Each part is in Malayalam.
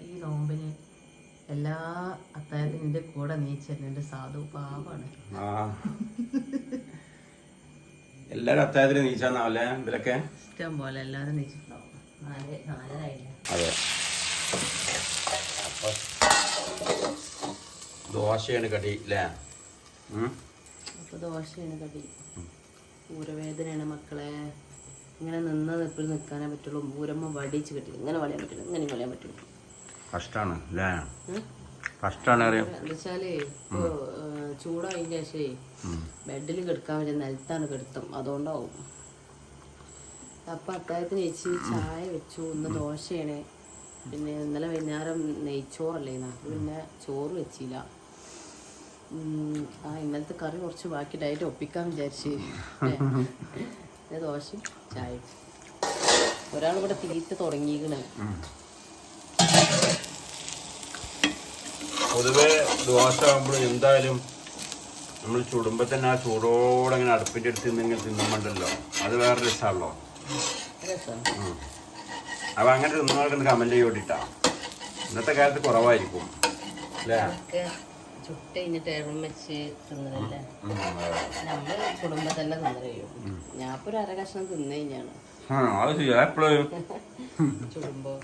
ഈ നോമ്പിന് എല്ലാ അത്താഴത്തിനും എൻ്റെ കൂടെ നീച്ചരുന്നുണ്ട്. സാധു പാവാണ്. എല്ലാരും അത്താഴത്തിന് നീച്ചാന്നാവല്ലേ ഇവരൊക്കെ? ഇഷ്ടം പോലെ എല്ലാവരും നീച്ചിട്ടുണ്ടാവും. 4:30 അതെ. അപ്പൊ ദോശയാണ് കടി അല്ലേ? അപ്പൊ ദോശയാണ് കടി. ഊരവേദനയാണ് മക്കളെ. ഇങ്ങനെ നിൽപ്പിൽ നിൽക്കാനേ പറ്റുള്ളൂ. ഊരമ്മ വടിച്ച് കെട്ടില്ല. ഇങ്ങനെ വളയാൻ പറ്റില്ല, ഇങ്ങനെ വളയാൻ പറ്റുള്ളൂ. കഷ്ടാണ് അല്ലേ? കഷ്ടാണ് അറിയാം. എന്താച്ചാല് ഇപ്പൊ ചൂടായതിന്റെ ശേഷേ ബെഡിൽ കിടക്കാൻ പറ്റിയ നിലത്താണ് കിടത്തും. അതുകൊണ്ടാവും. അപ്പൊ അത്താഴത്തിന് ചേച്ചി ചായ വെച്ചു. ഇന്ന് ദോശയാണ്. പിന്നെ ഇന്നലെ വൈകുന്നേരം നെയ്ച്ചോറല്ലേ, പിന്നെ ചോറ് വെച്ചില്ല. ഇന്നലത്തെ കറി കുറച്ച് ബാക്കിയിട്ടായിട്ട് ഒപ്പിക്കാൻ വിചാരിച്ച് ദോശയും ചായ. ഒരാളിവിടെ തീറ്റ തുടങ്ങിയിരിക്കണേ. പൊതുവെ ദോശ ആകുമ്പോൾ എന്തായാലും നമ്മൾ ചുടുമ്പോൾ തന്നെ ആ ചൂടോടെ അങ്ങനെ അടുപ്പിൻ്റെ അടുത്ത് നിന്നിങ്ങനെ തിന്നുമ്പോണ്ടല്ലോ, അത് വേറെ രസമാണല്ലോ. അപ്പം അങ്ങനെ തിന്നവർക്ക് കമൻറ്റ് ചെയ്യോട്ടിട്ടാ. ഇന്നത്തെ കാലത്ത് കുറവായിരിക്കും അല്ലേ? ചുട്ട് കഴിഞ്ഞിട്ട് എഴും വെച്ച് തിന്നലല്ലേ. നമ്മള് ചുടുമ്പോ തന്നെ തിന്നലോ. ഞാൻ ഇപ്പൊ ഒരു 1/2 കഷ്ണം തിന്നു കഴിഞ്ഞാണ് ചുടുമ്പോ.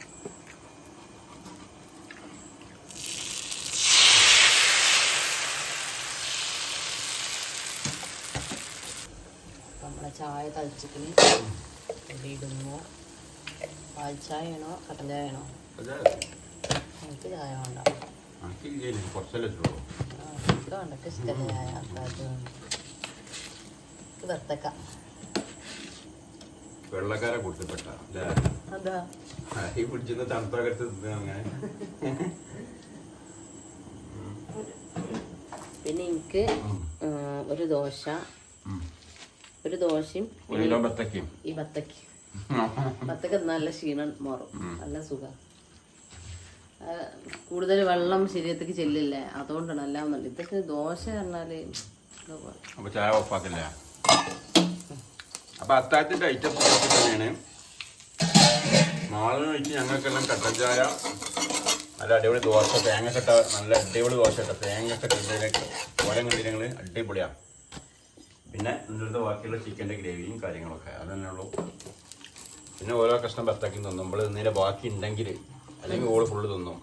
നമ്മളെ ചായ തളിച്ചിട്ട് ഇടുന്നു. പാൽ ചായ ആണോ കട്ടൻ ചായ ആണോ? എനിക്ക് ചായ വേണ്ട. വേണ്ടക്ക് ഇഷ്ടമല്ല ചായ. വത്തക്ക വെള്ളക്കാരെ കൊടുത്തപ്പെട്ട അതാ പിടിച്ചിരുന്ന തണുത്തൊക്കെ അങ്ങനെ. പിന്നെ എനിക്ക് ഒരു ദോശയും ഈ ബത്തക്ക നല്ല ക്ഷീണം മാറും. നല്ല സുഖം. കൂടുതൽ വെള്ളം ശരീരത്തേക്ക് ചെല്ലില്ലേ, അതുകൊണ്ടാണ്. എല്ലാം ഒന്നുമില്ല. ഇതൊക്കെ ദോശ പറഞ്ഞാല് ചായ ഒപ്പാക്കില്ല. അപ്പൊ അത്താഴത്തിന്റെ ഐറ്റംസ് തന്നെയാണ്. നാളെ വെച്ച് ഞങ്ങൾക്കെല്ലാം കട്ടൻ ചായ, നല്ല അടിപൊളി ദോശ, തേങ്ങ കെട്ട നല്ല അടിപൊളി ദോശ കേട്ടോ. തേങ്ങ കെട്ടിലേക്ക് ഓരോ കണ്ടിരങ്ങൾ അടിപൊളിയാണ്. പിന്നെ ഇന്നത്തെ ബാക്കിയുള്ള ചിക്കൻ്റെ ഗ്രേവിയും കാര്യങ്ങളൊക്കെ അത് തന്നെ ഉള്ളൂ. പിന്നെ ഓരോ കഷ്ണം ബത്താക്കി തിന്നുമ്പോൾ ഇന്നലെ ബാക്കി ഉണ്ടെങ്കിൽ, അല്ലെങ്കിൽ ഓള് ഫുള്ള് തിന്നും.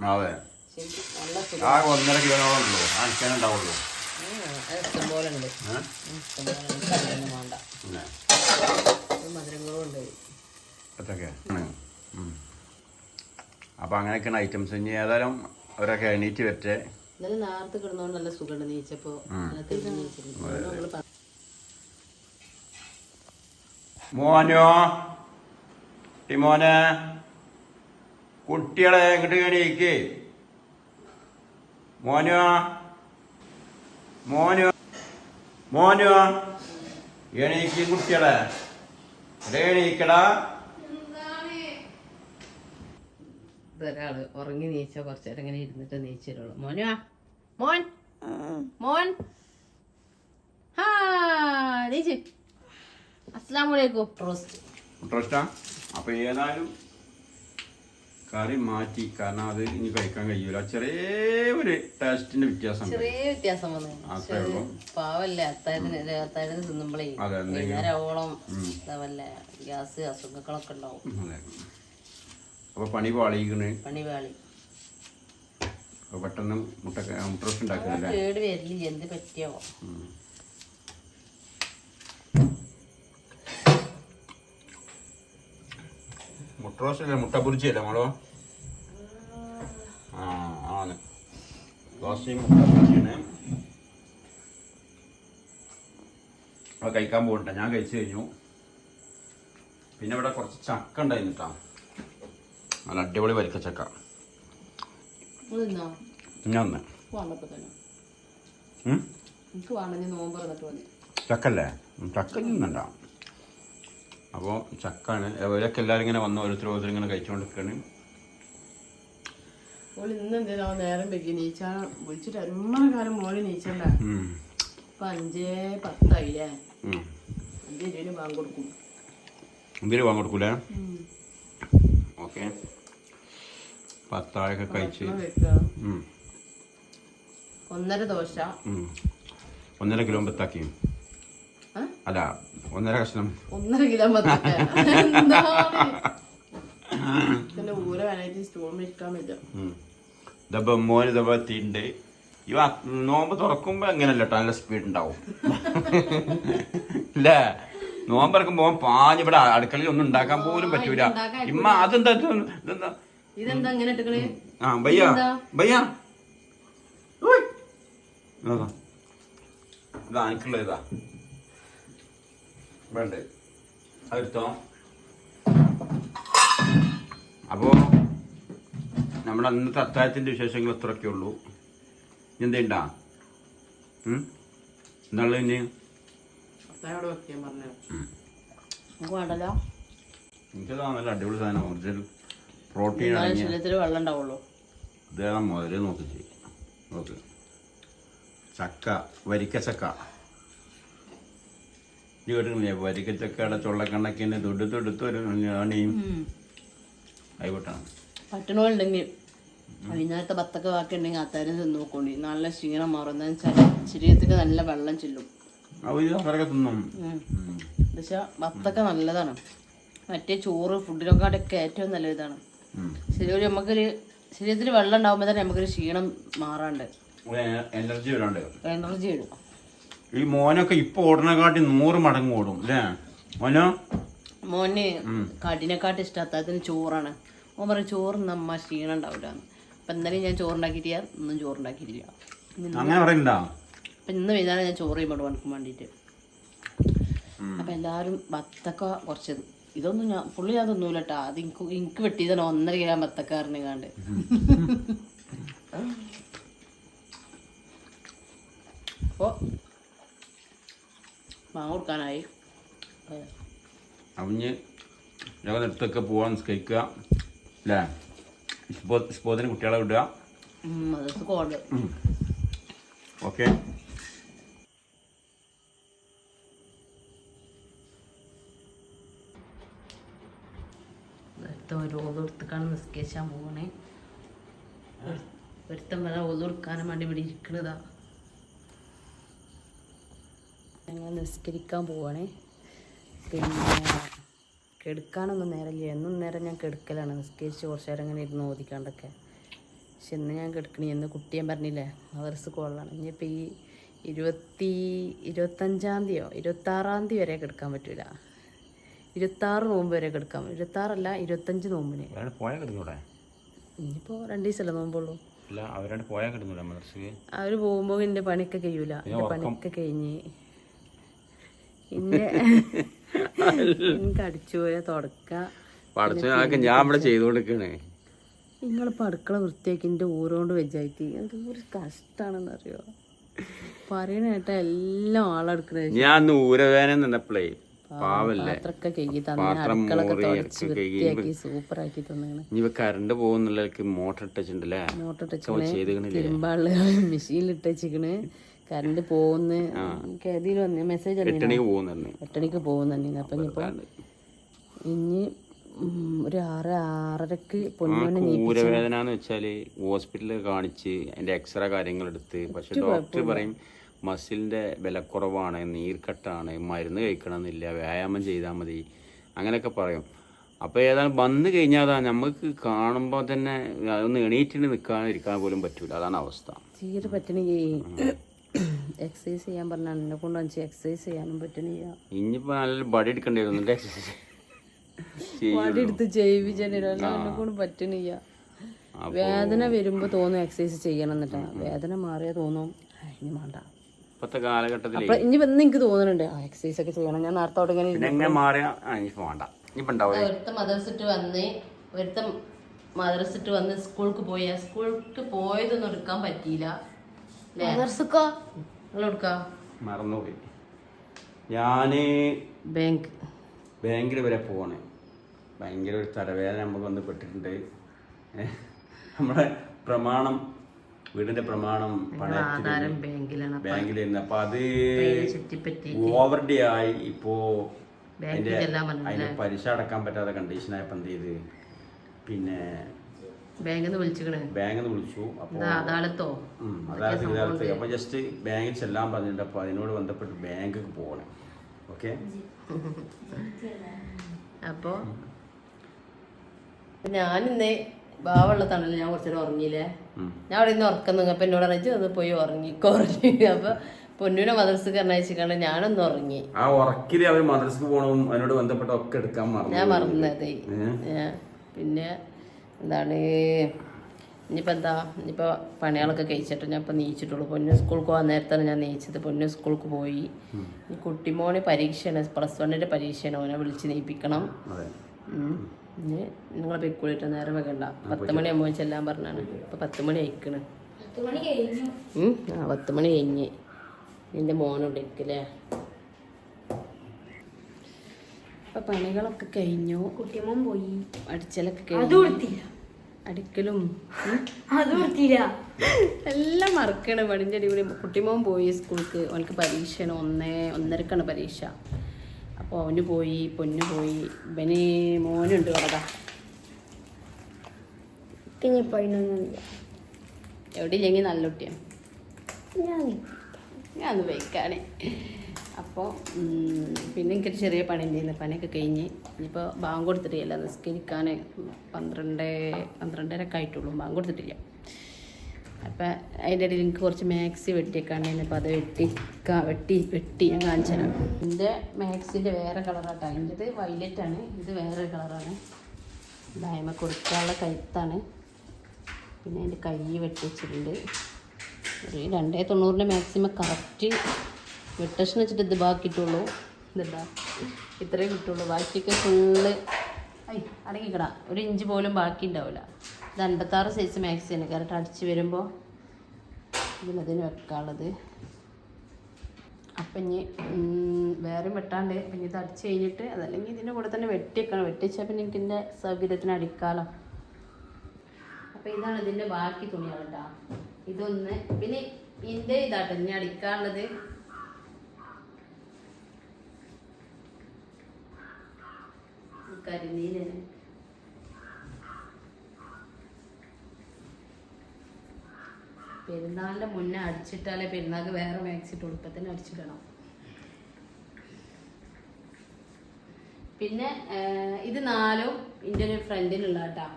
അതെ, ആ 1.5 കിലോനോളം ഉള്ളൂ. ആ ചിക്കൻ ഉണ്ടാവുള്ളൂ. അപ്പൊ അങ്ങനെയൊക്കെയാണ് ഐറ്റംസ്. ഇനി ഏതായാലും അവരൊക്കെ എണീറ്റ് വരട്ടെ. നേരത്തെ കിടന്നോണ്ട് നല്ല സുഖമുണ്ട്. നീച്ചപ്പോ മോനോ ടിമോനെ കുട്ടികളെ എങ്ങോട്ട് എണീക്ക്. മോനോ മോനോ മോനോ എണീക്ക് കുട്ടികളെ, എണീക്കടാ. ഒരാള് ഉറങ്ങി നീച്ച കുറച്ചേരം ഇങ്ങനെ ഇരുന്നിട്ട് നീച്ചിട്ടുള്ളൂ. മോനുവാ മോൻ മോൻ ഹാ നീച്ച്. അസ്സലാമലൈക്കും. റോസ്റ്റാ. അപ്പൊ ഏതായാലും കറി മാറ്റി, കാരണം അത് ഇനി കഴിക്കാൻ കഴിയൂല. ചെറിയ ഒരു ടേസ്റ്റിന്റെ വ്യത്യാസം, ചെറിയ വ്യത്യാസം വന്നു. പാവല്ലേ അത്താഴത്തിന് തിന്നുമ്പോഴേ വൈകുന്നേരമോളം ഗ്യാസ് അസുഖങ്ങളൊക്കെ ഉണ്ടാവും. അപ്പൊ പണി പാളിക്കണ്. പെട്ടെന്ന് മുട്ട റോസ്റ്റ് ഉണ്ടാക്കുന്നില്ല. കേട് വരില്ല. എന്ത് പറ്റിയോ? മുട്ട റോസ്റ്റ് അല്ല, മുട്ട പൊരിച്ചല്ലേ മോളോ? ആണ് ദോശയും മുട്ട പൊരിച്ചാണ്. അത് കഴിക്കാൻ പോകണ്ട, ഞാൻ കഴിച്ചു കഴിഞ്ഞു. പിന്നെ ഇവിടെ കുറച്ച് ചക്ക ഉണ്ടായിരുന്നിട്ടാ, നല്ല അടിപൊളി വരിക്കച്ചക്ക. ഞാൻ ചക്കല്ലേ, ചക്ക തിന്നണ്ട. അപ്പോൾ ചക്കാണ്. അവരൊക്കെ എല്ലാവരും ഇങ്ങനെ വന്ന് ഓരോരുത്തർ ഇങ്ങനെ കഴിച്ചുകൊണ്ടിരിക്കുകയാണ്. നേരം വെക്കി നീച്ചാ വിളിച്ചിട്ട് കാലം മോളി നീച്ചണ്ട. ഇപ്പൊ 5:10 5:20 ബാങ്ക് കൊടുക്കും. എന്തെങ്കിലും വാങ്ങി കൊടുക്കൂലേ? ഓക്കെ. പത്താഴൊക്കെ കഴിച്ച് 1.5 ദോശ 1.5 കിലോ ബത്താക്കി അല്ല 1.5 കഷ്ണം 1.5 കിലോ ബത്താക്ക ഊര വേണമായിട്ട് സ്റ്റോൺ വെക്കാൻ പറ്റും. ഇതപ്പോ മോന് ഇതപ്പോ എത്തിയിട്ടുണ്ട്. ഇവ നോമ്പ് തുറക്കുമ്പോ എങ്ങനെയല്ല നല്ല സ്പീഡ് ഉണ്ടാവും അല്ലേ? നോമ്പ് ഇറക്കുമ്പോ പാഞ്ഞ് ഇവിടെ അടുക്കളയിൽ ഒന്നും ഉണ്ടാക്കാൻ പോലും പറ്റൂല. ഇമ്മ അതെന്താ ഇതെന്താ ഇതെന്താ ഇങ്ങനെ ഇട്ടേ? ആ ഭയ്യ ഭയ്യ ഇതാ എനിക്കുള്ള ഇതാ വേണ്ടേ അതെടുത്തോ. അപ്പോ നമ്മുടെ അന്നത്തെ അത്താഴത്തിന്റെ വിശേഷങ്ങൾ ഇത്രയൊക്കെ ഉള്ളൂ. എന്തേണ്ടാ എന്നുള്ള ഇനി എനിക്കതാ നല്ല അടിപൊളി സാധനം ഒറിജിനൽ പ്രോട്ടീൻ വെള്ളം ഉണ്ടാവുള്ളൂ. ഇതേതാ മുതലേ നോക്കിച്ച് നോക്ക്. ചക്ക വരിക്കച്ചക്ക കേട്ടില്ലേ? വരിക്കച്ചക്കയുടെ ചുള്ളക്കണ്ണക്കിന് തൊടുത്തെടുത്ത് ഒരു ഞാണിയും ആയിക്കോട്ടാണ്. പറ്റണോണ്ടെങ്കിൽ വൈകുന്നേരത്തെ ബത്തൊക്കെ ബാക്കി ഉണ്ടെങ്കിൽ അത്താരം തിന്ന് നോക്കോണ്ടി. നല്ല ക്ഷീണം മാറും. എന്താ വെച്ചാൽ ശരീരത്തിൽ നല്ല വെള്ളം ചെല്ലും. പക്ഷെ ബത്തൊക്കെ നല്ലതാണ്. മറ്റേ ചോറ് ഫുഡിനെക്കാട്ടൊക്കെ ഏറ്റവും നല്ല ഇതാണ്. ശരി, നമുക്കൊരു ശരീരത്തിൽ വെള്ളം ഉണ്ടാകുമ്പോൾ തന്നെ നമുക്കൊരു ക്ഷീണം മാറാണ്ട് എനർജി വരും. ഈ മോനൊക്കെ ഇപ്പൊ ഓടണക്കാട്ടി 100 മടങ്ങ് ഓടും അല്ലേ? മോന് കടിനെക്കാട്ട് ഇഷ്ടം അത്താഴത്തിന് ചോറാണ്. ഓൻ പറയും ചോറ് അമ്മ ക്ഷീണം ഉണ്ടാവില്ലാന്ന്. അപ്പൊ എന്തായാലും ഞാൻ ചോറുണ്ടാക്കിയിട്ടില്ല, ഒന്നും ചോറുണ്ടാക്കിയിട്ടില്ല. അപ്പൊ ഇന്ന് വൈകുന്നേരം ഞാൻ ചോറ് ചെയ്യുമ്പോൾ വനക്കും വേണ്ടിയിട്ട്. അപ്പൊ എല്ലാവരും ബത്തക്ക കുറച്ച് ഇതൊന്നും ഞാൻ ഫുള്ള് ഞാൻ തിന്നൂല കേട്ടാ. അത് എനിക്ക് വെട്ടിയതാണ് 1.5 കിലോ ബത്തക്കാരനെ കാണ്ട്. അപ്പോൾ മാങ്ങ കൊടുക്കാനായി. അവഞ്ഞ് ഞങ്ങൾ അടുത്തൊക്കെ പോവാൻ കഴിക്കുക അല്ലേ? സ്പോത്തിന് കുട്ടികളെ വിടുക. ഓക്കെ. ഓതെടുക്കാണ് നിസ്കരിച്ചാൻ പോകണേ. ഒരുത്തം വരെ ഓതെടുക്കാനും വേണ്ടി ഇവിടെ ഇരിക്കണതാ. ഞങ്ങൾ നിസ്കരിക്കാൻ പോവാണേ. പിന്നെ കെടുക്കാനൊന്നും നേരമില്ല. എന്നും നേരം ഞാൻ കെടുക്കലാണ്. നിസ്കരിച്ച് കുറച്ച് നേരം ഇങ്ങനെ ഇരുന്ന് ഓദിക്കാണ്ടൊക്കെ. പക്ഷെ ഇന്ന് ഞാൻ കെടുക്കണേ. ഇന്ന് കുട്ടിയെ പറഞ്ഞില്ലേ മദ്രസ കോളാണ്. ഇനിയിപ്പോൾ ഈ 25-ആം തീയതിയോ 26-ആം തീയതി വരെ കെടുക്കാൻ പറ്റൂല. 26 നോമ്പ് വരെ കെടുക്കാം. 26 അല്ല 25 നോമ്പിന്. ഇനിയിപ്പോൾ 2 ദിവസമല്ലേ നോമ്പുള്ളൂ. അവര് പോകുമ്പോൾ എൻ്റെ പണിയൊക്കെ കഴിയൂല. എൻ്റെ പണിയൊക്കെ കഴിഞ്ഞ് പിന്നെ എനിക്ക് അടിച്ചു പോയാൽ തുടക്ക ഞാൻ ഇവിടെ ചെയ്തുകൊണ്ടിരിക്കണേ. നിങ്ങളിപ്പോൾ അടുക്കള വൃത്തിയാക്കി എൻ്റെ ഊരോണ്ട് വെച്ചായിട്ട് എന്തൊരു കഷ്ടമാണെന്ന് അറിയോ? പറയണേട്ടാ എല്ലാം ആളെടുക്കണേ. ഞാൻ ഊരവേന നിന്നപ്പോഴേ പാത്രമൊക്കെ കഴുകി തന്നെ അടുക്കളൊക്കെ തുടച്ച് വൃത്തിയാക്കി സൂപ്പറാക്കി തന്നാണ്. ഇനി കറണ്ട് പോകുന്നുള്ള മോട്ടർ ഇട്ടുണ്ടല്ലേ? മോട്ടർ ഇട്ടിച്ചിക്കണ്, തിരുമ്പാള് മെഷീനിൽ ഇട്ടുവെച്ചിക്കണ്. കറണ്ട് പോകുന്ന കേതിയിൽ വന്ന് മെസ്സേജ് 8 മണിക്ക് പോകുന്നുണ്ടെങ്കിൽ. അപ്പം ഇനിയിപ്പോൾ ഇനി ഒരു 6-6:30 പൊന്നുമണി. ഊരവേദന എന്ന് വെച്ചാല് ഹോസ്പിറ്റലിൽ കാണിച്ച് അതിന്റെ എക്സ്റേ കാര്യങ്ങളെടുത്ത്, പക്ഷെ ഡോക്ടർ പറയും മസിലിന്റെ ബലക്കുറവാണ്, നീർക്കെട്ടാണ്, മരുന്ന് കഴിക്കണമെന്നില്ല, വ്യായാമം ചെയ്താൽ മതി, അങ്ങനെയൊക്കെ പറയും. അപ്പോൾ ഏതാണ് വന്നു കഴിഞ്ഞാൽ നമുക്ക് കാണുമ്പോൾ തന്നെ അതൊന്ന് എണീറ്റിന് നിൽക്കാതിരിക്കാൻ പോലും പറ്റൂല. അതാണ് അവസ്ഥ. തീരെ പറ്റണെങ്കിൽ എക്സസൈസ് ചെയ്യാൻ പറഞ്ഞാൽ എന്നെ കൊണ്ട് വെച്ച് എക്സസൈസ് ചെയ്യാനും പറ്റണില്ല. ഇനിയിപ്പോൾ നല്ല ബഡി എടുക്കേണ്ടി വരുന്നുണ്ട്. എക്സസൈസ് ബഡി എടുത്ത് ചെയ്യിപ്പിച്ചെന്നെ കൊണ്ട് പറ്റണില്ല. വേദന വരുമ്പോൾ തോന്നും എക്സസൈസ് ചെയ്യണം എന്നിട്ടാ. വേദന മാറിയാൽ തോന്നും ഇനി വേണ്ട. ഇപ്പോഴത്തെ കാലഘട്ടത്തിൽ ഇനി വന്ന് എനിക്ക് തോന്നുന്നുണ്ട് എക്സസൈസ് ഒക്കെ ചെയ്യണം. ഞാൻ നേരത്തെ ഒരുത്ത മദ്രസിട്ട് വന്ന് ഒരുത്ത മദ്രസിട്ട് വന്ന് സ്കൂൾക്ക് പോയതൊന്നും എടുക്കാൻ പറ്റിയില്ല. മറന്നുപോയി. ഞാന് ബാങ്കിൽ വരെ പോവാണ്. ഭയങ്കര ഒരു തലവേദന നമുക്ക് വന്ന് പെട്ടിട്ടുണ്ട്. നമ്മുടെ പ്രമാണം, വീടിന്റെ പ്രമാണം ബാങ്കിലായിരുന്നു. അപ്പൊ അത് ഓവർ ഡേ ആയി. ഇപ്പോ അതിന്റെ പലിശ അടക്കാൻ പറ്റാത്ത കണ്ടീഷനായപ്പോൾ എന്ത് ചെയ്ത് പിന്നെ ബാങ്കിൽ നിന്ന് വിളിച്ചു. അപ്പോൾ അതായത് അപ്പോൾ ജസ്റ്റ് ബാങ്കിൽ ചെല്ലാൻ പറഞ്ഞിട്ട് അപ്പോൾ അതിനോട് ബന്ധപ്പെട്ട് ബാങ്കിൽ പോകണം. ഓക്കെ, അപ്പോൾ ഞാനിന്നേ ബാവുള്ള തണല് ഞാൻ കുറച്ചേരം ഉറങ്ങിയില്ലേ. ഞാൻ അവിടെ നിന്ന് ഉറക്കം അപ്പം എന്നോട് അറിയിച്ചു ഒന്ന് പോയി ഉറങ്ങി. അപ്പൊ പൊന്നൂനെ മദ്രസക്ക് പറഞ്ഞയച്ചിക്കാണ്ട് ഞാനൊന്ന് ഉറങ്ങി. ആ ഉറക്കില് അവർ മദ്രസക്ക് പോകണം അതിനോട് ബന്ധപ്പെട്ട ഒക്കെ എടുക്കാൻ ഞാൻ മറന്നതേ. പിന്നെ എന്താണ് ഇനിയിപ്പോൾ എന്താ ഇനിയിപ്പോൾ പണികളൊക്കെ കഴിച്ചിട്ട് ഞാൻ ഇപ്പം നീച്ചിട്ടുള്ളൂ. പൊന്നു സ്കൂൾക്ക് പോകാൻ നേരത്താണ് ഞാൻ നീച്ചത്. പൊന്നു സ്കൂൾക്ക് പോയി. ഈ കുട്ടിമോന് പരീക്ഷയാണ്, +1 പരീക്ഷയാണ്. ഓനെ വിളിച്ച് നീപ്പിക്കണം. ഇനി നിങ്ങൾ പൊയ്ക്കൂളിട്ട് നേരം വെക്കണ്ട. 10 മണിയാകുമ്പോൾ ചെല്ലാൻ പറഞ്ഞാണ്. ഇപ്പം 10 മണി ആയിക്കണ്. 10 മണി കഴിഞ്ഞ് നിന്റെ മോനോട് ഇരിക്കല്ലേ. അപ്പം പണികളൊക്കെ കഴിഞ്ഞു. കുട്ടിമോൻ പോയി. അടിച്ചലൊക്കെ കഴിഞ്ഞു. അടിക്കലും എല്ലാം മറക്കണം. പണിൻ്റെ അടിപൊളി. കുട്ടിമോൻ പോയി സ്കൂൾക്ക്. അവനക്ക് പരീക്ഷയാണ്. 1:30ക്കാണ് പരീക്ഷ. അപ്പോൾ അവന് പോയി, പൊന്നു പോയി. ഇവന് മോനുണ്ട് കടക. എവിടെ ഇല്ലെങ്കിൽ നല്ല കുട്ടിയാണ്. ഞാനൊന്ന് വയ്ക്കാനേ. അപ്പോൾ പിന്നെ എനിക്കൊരു ചെറിയ പണി ഉണ്ടായിരുന്നു. പണിയൊക്കെ കഴിഞ്ഞ് ഇനിയിപ്പോൾ ബാങ്ക് കൊടുത്തിട്ടില്ല. നിസ്കരിക്കാൻ 12:30 ആയിട്ടുള്ളൂ. ബാങ്ക് കൊടുത്തിട്ടില്ല. അപ്പം അതിൻ്റെ ഇടയിൽ എനിക്ക് കുറച്ച് മാക്സി വെട്ടിയേക്കാണ്. അപ്പോൾ അത് വെട്ടി ഞാൻ കാണിച്ചു തരാം. എൻ്റെ മാക്സിൻ്റെ വേറെ കളറാട്ടോ. എൻ്റെത് വയലറ്റാണ്. ഇത് വേറെ കളറാണ്. ഡയമ കൊടുക്കാനുള്ള കഴുത്താണ്. പിന്നെ അതിൻ്റെ കൈ വെട്ടി വെച്ചിട്ടുണ്ട്. ഒരു 290 മാക്സിമം കറക്റ്റ് വെട്ടേഷൻ വെച്ചിട്ട് ഇത് ബാക്കിയിട്ടുള്ളൂ. ഇതെന്താ ഇത്രയും കിട്ടുള്ളൂ. ബാക്കിയൊക്കെ ഫുള്ള് അടങ്ങിക്കിടാ. 1 ഇഞ്ച് പോലും ബാക്കി ഉണ്ടാവില്ല. ഇത് 56 സൈസ് മാക്സിയാണ്. കറക്റ്റ് അടിച്ച് വരുമ്പോൾ ഇതിനതിന് വെക്കാനുള്ളത്. അപ്പം ഇനി വേറെ വെട്ടാണ്ട് പിന്നെ ഇത് അടിച്ച് കഴിഞ്ഞിട്ട് അതല്ലെങ്കിൽ ഇതിൻ്റെ കൂടെ തന്നെ വെട്ടിയേക്കണം. വെട്ടിച്ചാൽ പിന്നെ എനിക്ക് ഇതിൻ്റെ സൗകര്യത്തിന് അടിക്കാമല്ലോ. അപ്പം ഇതാണ് ഇതിൻ്റെ ബാക്കി തുണികൾ കേട്ടോ. ഇതൊന്ന് പിന്നെ ഇതിൻ്റെ ഇതാട്ടോ ഇനി അടിക്കാനുള്ളത്. കരിനീലാണ്. പെരുന്നാളിൻ്റെ മുന്നേ അടിച്ചിട്ടാലേ പെരുന്നാൾക്ക് വേറെ മാക്സിട്ട് ഉടുപ്പത്തിന് അടിച്ചിടണം. പിന്നെ ഇത് 4ഉം ഇതിൻ്റെ ഒരു ഫ്രണ്ടിലുള്ള കേട്ടോ.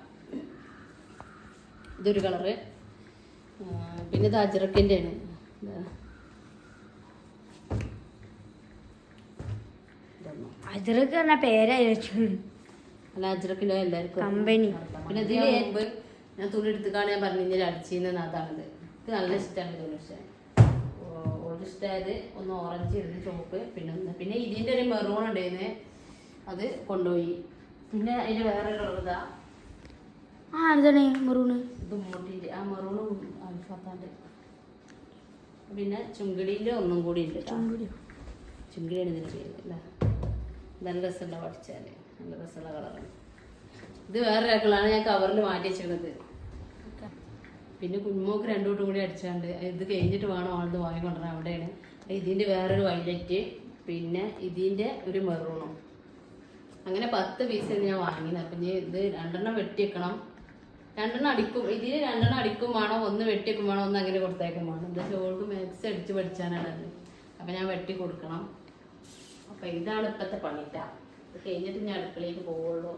ഇതൊരു കളറ്. പിന്നെ ഇത് അജ്രക്കിൻ്റെ ആണ്. അജ്രക്ക് പറഞ്ഞ പേരായിരിക്കും. അല്ല അജ്രക്കിൻ്റെ എല്ലാവർക്കും കമ്പനി. പിന്നെ ഇതിന് മുമ്പ് ഞാൻ തുണി എടുത്തുകാണ് ഞാൻ പറഞ്ഞില്ല അടിച്ചിരുന്നത്. അതാണിത്. ഇത് നല്ല ഇഷ്ടമാണ് തുണി. പക്ഷേ ഒരു ഇഷ്ടമായത് ഒന്ന് ഓറഞ്ച് ഇരുന്ന് ചുവപ്പ്. പിന്നെ ഇതിൻ്റെ ഒരു മെറൂൺ ഉണ്ടായിരുന്നേ, അത് കൊണ്ടുപോയി. പിന്നെ അതിൻ്റെ വേറെ കളർ ഇതാ. മെറൂണ്. ഇത് മോട്ടിൻ്റെ ആ മെറൂണും അൽഫാത്താൻ്റെ. പിന്നെ ചുങ്കിടീൻ്റെ ഒന്നും കൂടി ഉണ്ട്. ചുങ്കിടിയാണ് ഇതിന് ചെയ്യുന്നത്. നല്ല രസമുള്ള പഠിച്ചാൽ നല്ല രസമുള്ള കളറാണ്. ഇത് വേറെ കളറാണ്. ഞാൻ കവറിൽ മാറ്റി വെച്ചിരുന്നത്. പിന്നെ കുഞ്ഞുമോക്ക് 2 കൂട്ടും കൂടി അടിച്ചാണ്ട് ഇത് കഴിഞ്ഞിട്ട് വേണം ആളത് വാങ്ങിക്കൊണ്ടിരാൻ. അവിടെയാണ് ഇതിൻ്റെ വേറൊരു വയലറ്റ്. പിന്നെ ഇതിൻ്റെ ഒരു മെറൂണും. അങ്ങനെ 10 പീസ് ഞാൻ വാങ്ങിയത്. അപ്പം ഇനി ഇത് 2 വെട്ടിയേക്കണം. 2 അടിക്കും. ഇതിന് 2 അടിക്കും വേണം, 1 വെട്ടിയേക്കും വേണം, 1 അങ്ങനെ കൊടുത്തേക്കും വേണം. എന്താ ചോൾക്ക് മാക്സ് അടിച്ച് പഠിച്ചാനാണ് അത്. അപ്പം ഞാൻ വെട്ടി കൊടുക്കണം. അപ്പം ഇതാണ് ഇപ്പോഴത്തെ പണിട്ട. ഇത് കഴിഞ്ഞിട്ട് ഞാൻ അടുക്കളയിലേക്ക് പോവുള്ളൂ.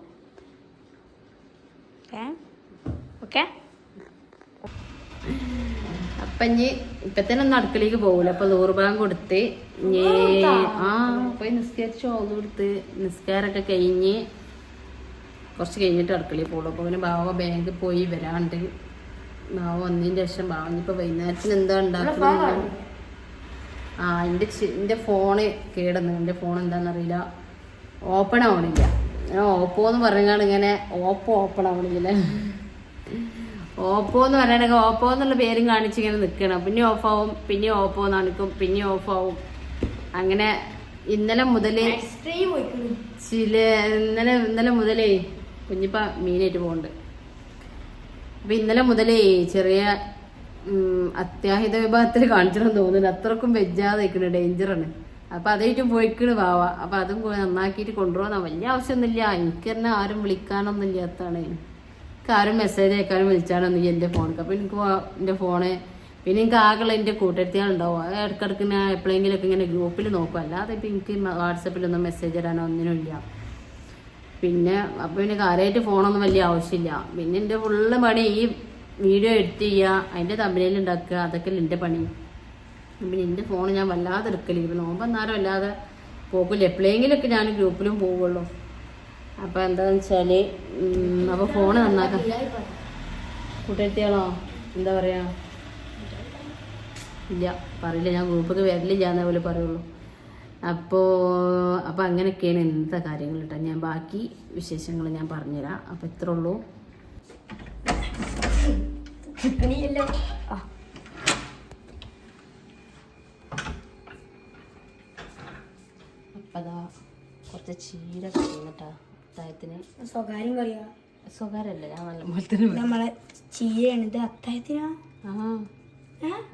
അപ്പം ഇനി ഇപ്പത്തന്നെ ഒന്നും അടുക്കളയിലേക്ക് പോകില്ല. അപ്പം 100 ബാങ്ക് കൊടുത്ത് പോയി നിസ്കരിച്ച് ഓന്ന് കൊടുത്ത് നിസ്കാരമൊക്കെ കഴിഞ്ഞ് കുറച്ച് കഴിഞ്ഞിട്ട് അടുക്കളയിൽ പോകുള്ളൂ. അപ്പോൾ പിന്നെ ബാവ ബാങ്കിൽ പോയി വരാണ്ട്. ബാവ വന്നതിന് ശേഷം ബാവ ഇനിയിപ്പോൾ വൈകുന്നേരത്തിന് എന്താ ഉണ്ടാക്കുന്നത്. എൻ്റെ ഫോണ് കേടുന്നു. എൻ്റെ ഫോൺ എന്താണെന്നറിയില്ല, ഓപ്പൺ ആവണില്ല. ഓപ്പോ എന്ന് പറഞ്ഞാൽ ഇങ്ങനെ ഓപ്പൺ ആവണില്ല. ഓപ്പോ എന്ന് പറയണെങ്കിൽ ഓപ്പോ എന്നുള്ള പേരും കാണിച്ചിങ്ങനെ നിൽക്കണം. പിന്നെ ഓഫാവും, പിന്നെ ഓപ്പോ കാണിക്കും, പിന്നെ ഓഫാവും. അങ്ങനെ ഇന്നലെ മുതലേ ഇന്നലെ മുതലേ കുഞ്ഞിപ്പ മീനായിട്ട് പോകുന്നുണ്ട്. അപ്പം ഇന്നലെ മുതലേ ചെറിയ അത്യാഹിത വിഭാഗത്തിൽ കാണിച്ചിടണം തോന്നുന്നു. അത്രക്കും വെജാതെ നിൽക്കുന്നത്. ഡേഞ്ചറാണ്. അപ്പം അതായിട്ടും പോയിക്കണ് വാവ. അപ്പം അതും നന്നാക്കിയിട്ട് കൊണ്ടുപോകാൻ വലിയ ആവശ്യമൊന്നുമില്ല. എനിക്ക് തന്നെ ആരും വിളിക്കാനൊന്നും ഇല്ലാത്തതാണ്. എനിക്ക് ആരും മെസ്സേജ് അയക്കാനും വിളിച്ചാനൊന്നും എൻ്റെ ഫോണിൽ. അപ്പം എനിക്ക് എൻ്റെ ഫോണ് പിന്നെ എനിക്ക് ആകെയുള്ള എൻ്റെ കൂട്ടുകാരികളുണ്ടാവും. അത് ഇടയ്ക്കിടയ്ക്ക് ഞാൻ എപ്പോഴെങ്കിലുമൊക്കെ ഇങ്ങനെ ഗ്രൂപ്പിൽ നോക്കും. അല്ലാതെ ഇപ്പം എനിക്ക് വാട്സപ്പിലൊന്നും മെസ്സേജ് ഇടാനോ ഒന്നിനും ഇല്ല. പിന്നെ അപ്പം പിന്നെ കാര്യമായിട്ട് ഫോണൊന്നും വലിയ ആവശ്യമില്ല. പിന്നെ എൻ്റെ ഫുള്ള് പണി ഈ വീഡിയോ എഡിറ്റ് ചെയ്യുക, അതിൻ്റെ തമ്പനയിൽ ഉണ്ടാക്കുക, അതൊക്കെ എൻ്റെ പണി. പിന്നെ എൻ്റെ ഫോൺ ഞാൻ വല്ലാതെ എടുക്കലില്ല. ഇപ്പം നോമ്പെന്നാലും വല്ലാതെ പോകില്ല. എപ്പോഴെങ്കിലൊക്കെ ഞാൻ ഗ്രൂപ്പിലും പോവുള്ളൂ. അപ്പം എന്താണെന്ന് വെച്ചാൽ അപ്പോൾ ഫോൺ നന്നാക്കാം. കൂട്ടുകാരിയാളോ എന്താ പറയുക? ഇല്ല പറയില്ല, ഞാൻ ഗ്രൂപ്പൊക്കെ വരലില്ല എന്നേ പോലെ പറയുള്ളൂ. അപ്പോൾ അങ്ങനെയൊക്കെയാണ് ഇന്നത്തെ കാര്യങ്ങൾ കേട്ടോ. ഞാൻ ബാക്കി വിശേഷങ്ങൾ ഞാൻ പറഞ്ഞുതരാം. അപ്പോൾ ഇത്രേ ഉള്ളൂ. അപ്പം അതാ കുറച്ച് ചീര കിട്ടുന്നിട്ടാ അത്തായത്തിന്. സ്വകാര്യം പറയാ. സ്വകാര്യമല്ല, ഞാൻ നല്ല പോലെ തന്നെ നമ്മളെ ചീരയാണ് ഇത് അത്തായത്തിനാ.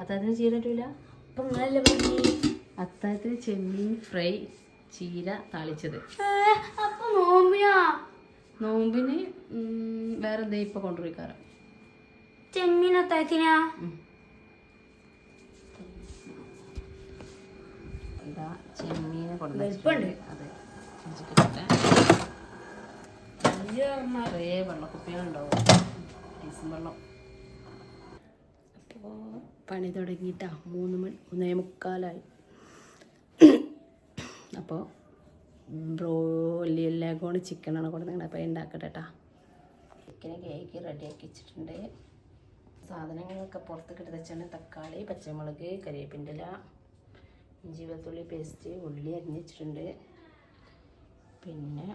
അത്തായത്തിന് ചീര ഇട്ടില്ല. അപ്പം നിങ്ങളല്ലേ പറഞ്ഞു അത്തായത്തിന് ചെമ്മീൻ ഫ്രൈ, ചീര താളിച്ചത്. അപ്പൊ നോമ്പിനാ? നോമ്പിന് വേറെ എന്താ ഇപ്പൊ കൊണ്ടുപോയിക്കാറ്? ചെമ്മീൻ അത്തായത്തിനാ? എന്താ ചെമ്മീനെ കൊണ്ടുണ്ട്. അതെ, കുറേ വെള്ളക്കുപ്പികളുണ്ടാവും, ഐസും വെള്ളം. അപ്പോൾ പണി തുടങ്ങിയിട്ടാ 3:45. അപ്പോൾ ലെഗോണ് ചിക്കനാണ് കൊടുക്കുന്നത്. അപ്പോൾ ഉണ്ടാക്കട്ടെ കേട്ടോ. ചിക്കന് കേക്ക് റെഡിയാക്കി വെച്ചിട്ടുണ്ട്. സാധനങ്ങളൊക്കെ പുറത്തേക്ക് എടുത്ത് വെച്ചാണ് തക്കാളി, പച്ചമുളക്, കരിവേപ്പിൻ്റെ ഇല, ഇഞ്ചി വെളുത്തുള്ളി പേസ്റ്റ്, ഉള്ളി അരിഞ്ഞ് വെച്ചിട്ടുണ്ട്. പിന്നെ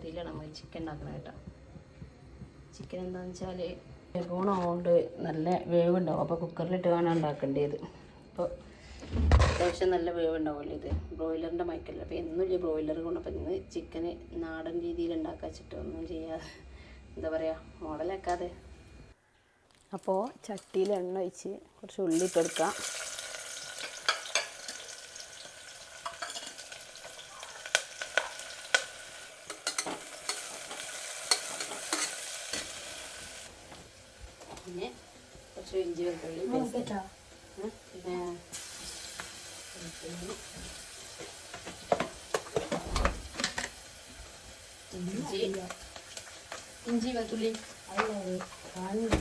ഇതിലാണ് നമ്മൾ ചിക്കൻ ഉണ്ടാക്കുന്നത് കേട്ടോ. ചിക്കൻ എന്താണെന്ന് വെച്ചാൽ ലെഗോണായതുകൊണ്ട് നല്ല വേവുണ്ടാവും. അപ്പോൾ കുക്കറിലിട്ട് വേണം ഉണ്ടാക്കേണ്ടത്. അപ്പോൾ അത്യാവശ്യം നല്ല വേവുണ്ടാവുമല്ലോ. ഇത് ബ്രോയിലറിൻ്റെ മൈക്കല്ല. അപ്പോൾ എന്നുമില്ല ബ്രോയിലർ കൊണ്ട്. അപ്പം ഇന്ന് ചിക്കന് നാടൻ രീതിയിൽ ഉണ്ടാക്കാൻ വെച്ചിട്ട് ഒന്നും ചെയ്യാതെ, എന്താ പറയുക, മോഡലാക്കാതെ. അപ്പോൾ ചട്ടിയിൽ എണ്ണ ഒഴിച്ച് കുറച്ച് ഉള്ളി ഇട്ടെടുക്കാം. പിന്നെ കുറച്ച് ഇഞ്ചി വെളുത്തുള്ളി പേസ്റ്റ്. ഇഞ്ചി വെളുത്തുള്ളി കാണില്ല.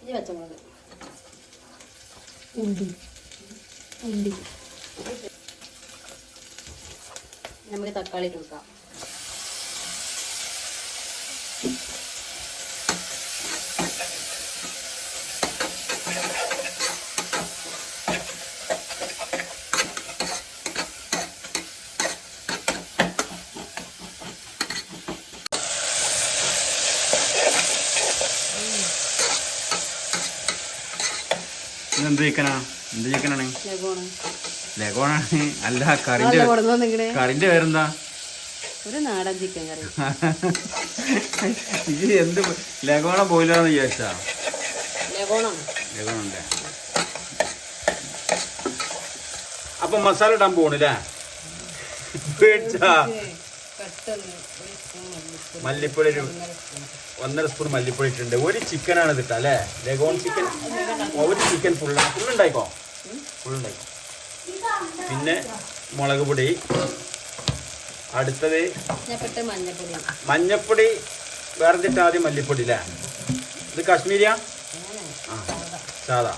ഇഞ്ചി പച്ചമുളക്, ഉള്ളി നമുക്ക് തക്കാളി കൊടുക്കാം. എന്ത് ചിക്കനാ? എന്ത് ചിക്കനാണ്? ലഗോണാണ്. അല്ല, കറിന്റെ പേരെന്താ? ഒരു നാടൻ ചിക്കൻ കറി. ഇത് എന്ത് ലഗോണ ബോയിലാന്ന് വിചാരിച്ചാ? ലഗോണല്ലേ. അപ്പൊ മസാല ഇടാൻ പോണില്ലേ? മല്ലിപ്പൊടി 1.5 സ്പൂൺ മല്ലിപ്പൊടി ഇട്ടിട്ടുണ്ട്. ഒരു ചിക്കനാണ് ഇതിട്ട അല്ലേ? Leghorn chicken. ഒരു ചിക്കൻ ഫുള്ളുണ്ടായിക്കോ. പിന്നെ മുളക് പൊടി. അടുത്തത് മഞ്ഞപ്പൊടി. വേറെ ഇതിട്ട് ആദ്യം മല്ലിപ്പൊടി അല്ലേ? ഇത് കാശ്മീരിയാ? സാധാ.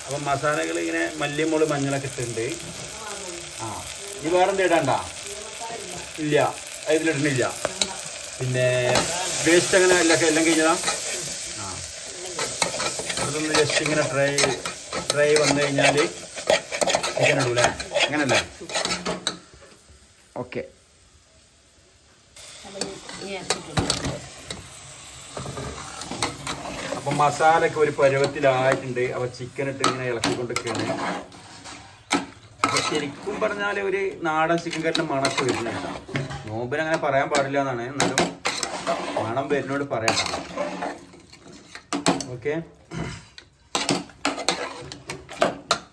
അപ്പം മസാലകൾ ഇങ്ങനെ മല്ലിമുളക് മഞ്ഞളൊക്കെ ഇട്ടിട്ടുണ്ട്. ഇനി വേറെന്താ ഇടണ്ട? ഇല്ല, ഇതിലിടുന്നില്ല. പിന്നെ വേസ്റ്റ് അങ്ങനെ എല്ലാം കഴിഞ്ഞതാ. അതൊന്ന് ജസ്റ്റ് ഇങ്ങനെ ഡ്രൈ വന്നു കഴിഞ്ഞാൽ ചിക്കൻ ഇടൂലേ? അങ്ങനല്ലേ? ഓക്കെ. അപ്പൊ മസാലയൊക്കെ ഒരു പരുവത്തിലായിട്ടുണ്ട്. അപ്പൊ ചിക്കൻ ഇട്ട് ഇങ്ങനെ ഇളക്കിക്കൊണ്ടിരിക്കുകയാണ്. അപ്പൊ ശരിക്കും പറഞ്ഞാൽ ഒരു നാടൻ ചിക്കൻ കറിന്റെ മണക്ക് വരുന്നുണ്ട്. നോമ്പിന് അങ്ങനെ പറയാൻ പാടില്ല എന്നാണ്, എന്നാലും മണം വരുന്നോട് പറയാം. ഓക്കെ,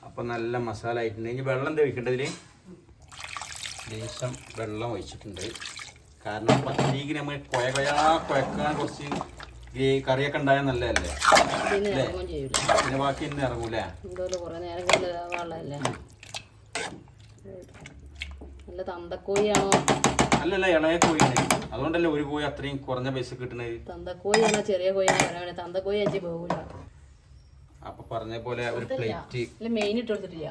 അപ്പൊ നല്ല മസാല ആയിട്ടുണ്ട്. ഇനി വെള്ളം എന്താ ഒഴിക്കേണ്ടതിൽ ലേശം വെള്ളം ഒഴിച്ചിട്ടുണ്ട്. കാരണം പത്തിരിക്ക് നമ്മൾ കുഴക്കാൻ കുറച്ച് കറിയൊക്കെ ഉണ്ടായാൽ നല്ലതല്ലേ, പിന്നെ ബാക്കി ഇന്ന് ഇറങ്ങൂലേ. നല്ല തന്തക്കോഴിയാണോ? അല്ലല്ല, ഇളയ കോഴിയാണ്. അതുകൊണ്ടല്ലേ ഒരു കോഴി അത്രയും കുറഞ്ഞ പൈസ കിട്ടണത്. തന്തക്കോഴിയാണോ ചെറിയ കോഴിയാണോ? തന്തക്കോഴി അഞ്ച് പോകൂല. അപ്പൊ പറഞ്ഞ പോലെ ഒരു പ്ലേറ്റ് മെയിൻ ഇട്ട് കൊടുത്തിട്ടില്ല.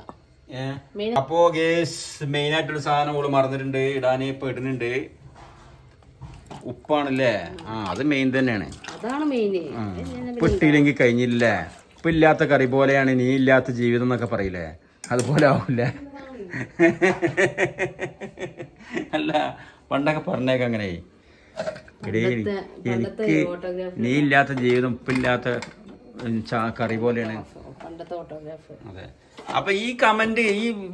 അപ്പോ ഗേസ് മെയിൻ ആയിട്ടൊരു സാധനം ഓള് മറന്നിട്ടുണ്ട് ഇടാന്. ഇപ്പൊ ഇടുന്നുണ്ട് ഉപ്പാണല്ലേ. അത് മെയിൻ തന്നെയാണ്. അതാണ് മെയിൻ. ഉപ്പ് ഇട്ടില്ലെങ്കിൽ കഴിഞ്ഞില്ലേ. ഉപ്പില്ലാത്ത കറി പോലെയാണ് നീ ഇല്ലാത്ത ജീവിതം എന്നൊക്കെ പറയില്ലേ, അതുപോലെ ആവൂല്ലേ. അല്ല, പണ്ടൊക്കെ പറഞ്ഞേക്ക അങ്ങനെ, എനിക്ക് നീ ഇല്ലാത്ത ജീവിതം ഉപ്പില്ലാത്ത കറി പോലെയാണ്. അതെ. അപ്പൊ ഈ കമന്റ്,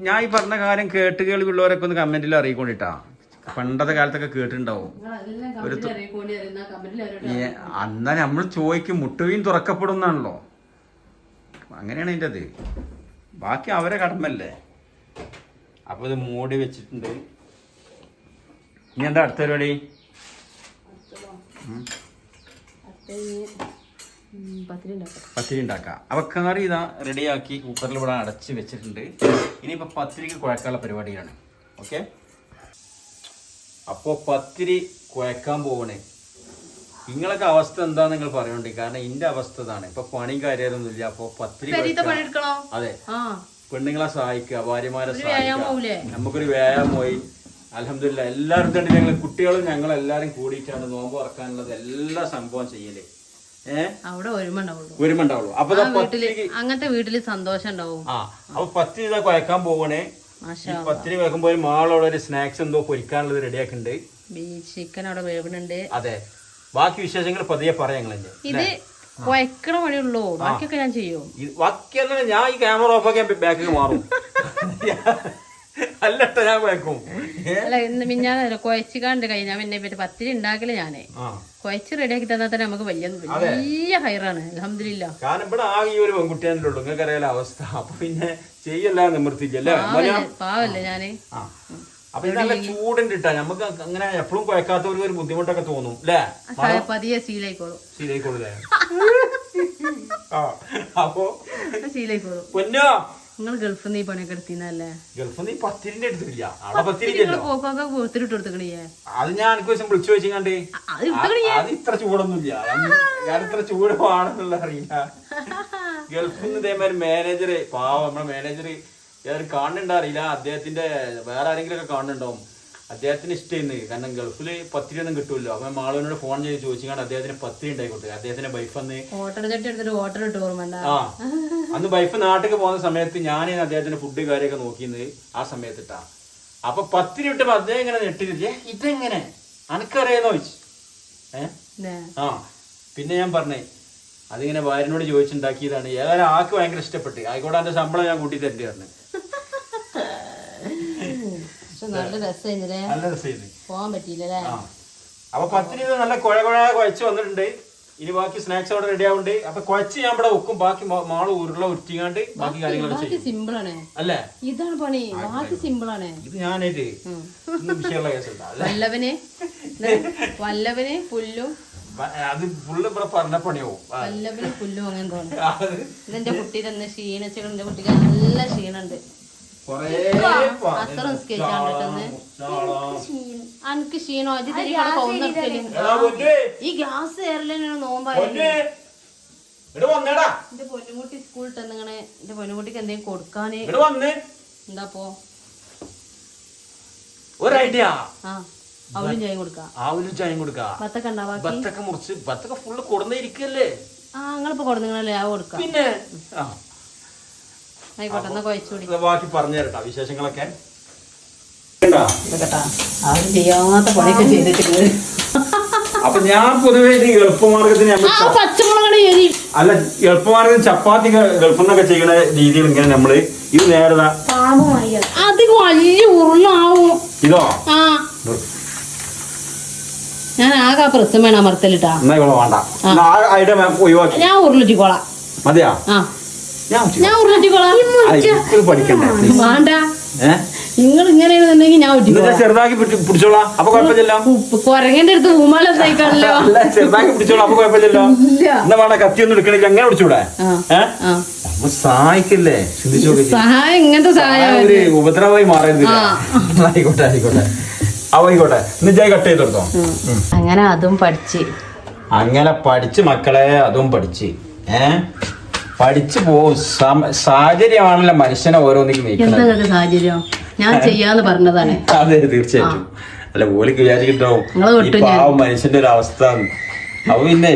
ഞാൻ ഈ പറഞ്ഞ കാര്യം കേട്ട് കേൾവിയുള്ളവരൊക്കെ ഒന്ന് കമന്റിൽ അറിയിക്കൊണ്ടിട്ടാ. പണ്ടത്തെ കാലത്തൊക്കെ കേട്ടിട്ടുണ്ടാവും. അന്നാ നമ്മൾ ചോദിക്കും മുട്ടുവീൻ തുറക്കപ്പെടുന്നാണല്ലോ, അങ്ങനെയാണ് അതിൻ്റെ അത്. ബാക്കി അവരെ കടമല്ലേ. അപ്പൊ ഇത് മൂടി വെച്ചിട്ടുണ്ട്. ഇനി എന്താ അടുത്ത പരിപാടി? പത്തിരി ഉണ്ടാക്കാം. അപ്പൊ കറി ഇതാ റെഡിയാക്കി കുക്കറിൽ ഇവിടെ അടച്ച് വെച്ചിട്ടുണ്ട്. ഇനിയിപ്പോ പത്തിരിക്ക് കുഴക്കാനുള്ള പരിപാടിയാണ്. ഓക്കെ, അപ്പോ പത്തിരി കുഴക്കാൻ പോവണേ. നിങ്ങളൊക്കെ അവസ്ഥ എന്താ നിങ്ങൾ പറയണ്ടേ, കാരണം എന്റെ അവസ്ഥ ഇതാണ്. ഇപ്പൊ പണിയും കാര്യമൊന്നും ഇല്ല. അപ്പൊ പത്തിരി അതെ, പെണ്ണുങ്ങളെ സഹായിക്കുക, ഭാര്യമാരെ സഹായിക്കുക, നമുക്കൊരു വ്യായാമമായി. അൽഹംദുലില്ലാ എല്ലാവരും തന്നെ ഞങ്ങൾ കുട്ടികളും ഞങ്ങളെല്ലാരും കൂടിയിട്ടാണ് നോമ്പ് തുറക്കാനുള്ളത് എല്ലാ സംഭവം ചെയ്യല്. അവിടെ ഒരുമ ഉണ്ടാവുള്ളൂ. അപ്പൊ അങ്ങനത്തെ വീട്ടില് സന്തോഷം ഉണ്ടാവും. അപ്പൊ പത്തിരി ഇതാ കുഴക്കാൻ പോവണേ. പത്തിരി വെക്കുമ്പോ മാളോടെ ഒരു സ്നാക്സ് എന്തോ പൊരിക്കാനുള്ളത് റെഡിയാക്കുന്നുണ്ട്. ചിക്കൻ അവിടെ വേവുന്നുണ്ട്. അതെ, ബാക്കി വിശേഷങ്ങൾ പതിയെ പറയാം. ഞങ്ങൾ ഇത് കുഴക്കണ വഴിയുള്ളൂ, ബാക്കിയൊക്കെ ഞാൻ ചെയ്യും. ബാക്കിയൊന്നും ഞാൻ ഈ ക്യാമറ ഓഫ് ആക്കി ബാക്കിൽ മാറും. അല്ലട്ടോ, ഞാൻ കുഴക്കും. അല്ല, ഞാൻ കുഴച്ച് കണ്ട് കഴിഞ്ഞാൽ പിന്നെ പത്തിരി ഉണ്ടാക്കല് ഞാനേ കുഴച്ച് റെഡിയാക്കി തന്നാൽ തന്നെ നമുക്ക് വലിയ ഹൈറാണ്. അൽഹംദുലില്ലാ. കാരണം ഇവിടെ ആകെ ഈ ഒരു പെൺകുട്ടിയാണല്ലോ ഉള്ളൂ, നിങ്ങൾക്ക് അറിയാലോ അവസ്ഥ. അപ്പൊ പിന്നെ ചെയ്യല്ല നിവർത്തിക്കല്ലേ, പാവല്ലേ ഞാന്. അപ്പൊ ഇത് നല്ല ചൂടുണ്ട് ഇട്ടാ. നമുക്ക് അങ്ങനെ എപ്പോഴും കുഴക്കാത്തവർക്ക് ഒരു ബുദ്ധിമുട്ടൊക്കെ തോന്നും അല്ലേ. പതിയെ ശീലായിക്കോളും. അപ്പൊ ശീലായിക്കോളും. പൊന്നോ, നിങ്ങൾ ഗൾഫിൽ നിന്ന് ഈ പണിയൊക്കെ എടുത്തിന്നല്ലേ? ഗൾഫിൽ നിന്ന് പത്തിരിന്റെ എടുത്തില്ല. അവിടെ പത്തിരിക്കല്ലോ കൊടുത്തിട്ട് കൊടുത്തേ. അത് ഞാൻ എനിക്ക് ദിവസം വിളിച്ചു വെച്ചിങ്ങാണ്ട് അത് ഇത്ര ചൂടൊന്നുമില്ല. ഞാൻ ഇത്ര ചൂടുവാണെന്നുള്ള അറിയില്ല. ഗൾഫിൽ നിന്ന് ഇതേമാതിരി മാനേജറ്, പാവം നമ്മളെ മാനേജറ് ഏതായാലും കാണുന്നുണ്ടോ അറിയില്ല. അദ്ദേഹത്തിന്റെ വേറെ ആരെങ്കിലും ഒക്കെ കാണുന്നുണ്ടാവും. അദ്ദേഹത്തിന് ഇഷ്ടമായിരുന്നു. കാരണം ഗൾഫില് പത്തിരി ഒന്നും കിട്ടൂല്ലോ. അപ്പൊ മാളവിനോട് ഫോൺ ചെയ്ത് ചോദിച്ചാൽ അദ്ദേഹത്തിന് പത്തിരി ഉണ്ടായിക്കോട്ടെ. അദ്ദേഹത്തിന്റെ വൈഫ് അന്ന് അന്ന് വൈഫ് നാട്ടിലേക്ക് പോകുന്ന സമയത്ത് ഞാൻ അദ്ദേഹത്തിന്റെ ഫുഡ് കാര്യമൊക്കെ നോക്കിയത് ആ സമയത്തിട്ടാ. അപ്പൊ പത്തിരി ഇട്ടപ്പോ അദ്ദേഹം ഇങ്ങനെ നെട്ടിരിച്ചേ, ഇതെങ്ങനെ അനക്കറിയാന്ന് ചോദിച്ചു. പിന്നെ ഞാൻ പറഞ്ഞേ അതിങ്ങനെ ഭാര്യനോട് ചോദിച്ചുണ്ടാക്കിയതാണ്. ഏതായാലും ആൾക്ക് ഭയങ്കര ഇഷ്ടപ്പെട്ട്. ആയിക്കോട്ടെ, എന്റെ ശമ്പളം ഞാൻ കൂട്ടി തരേണ്ടി പറഞ്ഞു. നല്ല രസമായിരുന്നു. പോവാൻ പറ്റിയില്ലേ? അപ്പൊ പത്തിരി നല്ല കുഴ കുഴച്ച് വന്നിട്ടുണ്ട്. ഇനി ബാക്കി സ്നാക്സ് അവിടെ റെഡി ആവുന്നുണ്ട്. അപ്പൊ കുഴച്ച് ഞാൻ ഇവിടെ വെക്കും. ബാക്കി മാള് ഉരുള ഉരുട്ടിങ്ങാണ്ട് ബാക്കി കാര്യങ്ങളൊക്കെ ചെയ്യും. സിമ്പിൾ ആണ് അല്ലേ? ഇതാണ് പണി. ബാക്കി സിമ്പിൾ ആണ്. ഇത് ഞാനായിട്ട് വിഷയമുള്ള കേസുണ്ടാ. വല്ലവന് പുല്ലും അത് ഫുള്ള് ഇവിടെ പറഞ്ഞ പണിയാവും. വല്ലവന് പുല്ലും അങ്ങനെ തോന്നുന്നു. ഇതെന്റെ കുട്ടി തന്നെ ക്ഷീണിച്ചിട്ട്, എന്റെ കുട്ടിക്ക് നല്ല ക്ഷീണുണ്ട്. അനക്ക് ക്ഷീണോ? ഈ ഗ്യാസ് കയറലാണ് നോമ്പായിട്ട്. എന്റെ പൊന്നുകുട്ടി സ്കൂളിൽ നിങ്ങളെ എന്റെ പൊന്നുകുട്ടിക്ക് എന്തെങ്കിലും കൊടുക്കാന് എന്താപ്പോ ഒരു ഐഡിയ. അവലും ചായം കൊടുക്കാം. ആവലും ചായം കൊടുക്കാം. ബത്തൊക്കെ ഉണ്ടാവാ. ബത്തൊക്കെ മുറിച്ച് ബത്തൊക്കെ ഫുള്ള് കൊടുന്നിരിക്കല്ലേ. നിങ്ങളിപ്പോ കൊടുങ്ങളല്ലേ ആ കൊടുക്കാം. പിന്നെ ആയിക്കോട്ടെ, എന്നാ കുഴച്ചുകൂടി ബാക്കി പറഞ്ഞു തരട്ടാ വിശേഷങ്ങളൊക്കെ. ആരും ചെയ്യാത്ത പണിയൊക്കെ ചെയ്തിട്ടുണ്ട്. അപ്പൊ ഞാൻ പൊതുവേ ഇത് എളുപ്പമാർഗത്തിന് പച്ചമുളക് എരി അല്ല എളുപ്പമാർഗം ചപ്പാത്തി ഗൾഫിൽ നിന്നൊക്കെ ചെയ്യുന്ന രീതിയിൽ ഇങ്ങനെ നമ്മള് ഇത് നേരെ അത് വലിയ ഉരുളാവും. ഇതോ ആ ഞാൻ ആകെ പ്രസം വേണം അമർത്തലിട്ടാ. എന്നാ ഇവിടെ വേണ്ട ഐറ്റം ഒഴിവാക്കി ഞാൻ ഉരുളിട്ടിക്കോളാം. മതിയാ? ആ ഞാൻ ഉരുളിട്ടിക്കോളാം. പഠിക്കണ്ടേ വേണ്ട നിങ്ങൾ ഇങ്ങനെയാണെന്നുണ്ടെങ്കിൽ ഞാൻ ചെറുതാക്കി പിടിച്ചോളാം. അപ്പൊ കുഴപ്പമില്ലല്ലോ. കൊരങ്ങന്റെ അടുത്ത് ഊമാല സഹിക്കാണല്ലോ. ചെറുതാക്കി പിടിച്ചോളാം. അപ്പൊ കുഴപ്പമില്ലല്ലോ. എന്നാ വേണ്ട കത്തി ഒന്നും എടുക്കണില്ല. അങ്ങനെ പിടിച്ചൂടെ? അപ്പൊ സഹായിക്കല്ലേ? സഹായം ഇങ്ങനത്തെ സഹായം ഒരു ഉപദ്രവമായി മാറരുത്. ആയിക്കോട്ടെ ആയിക്കോട്ടെ ആയിക്കോട്ടെ. ഇന്ന് കട്ട് ചെയ്തെടുത്തോ. അങ്ങനെ അതും പഠിച്ച് അങ്ങനെ പഠിച്ച് മക്കളെ അതും പഠിച്ച് പഠിച്ചു പോവും. സാഹചര്യമാണല്ലോ മനുഷ്യനെ ഓരോന്നിനും എന്തൊക്കെ സാഹചര്യം ഞാൻ ചെയ്യാന്ന് പറഞ്ഞതാണ്. അതെ തീർച്ചയായിട്ടും. അല്ല ഓലിക്ക് വിചാരിക്കട്ടോ പാവം മനുഷ്യന്റെ ഒരു അവസ്ഥ. അപ്പൊ പിന്നെ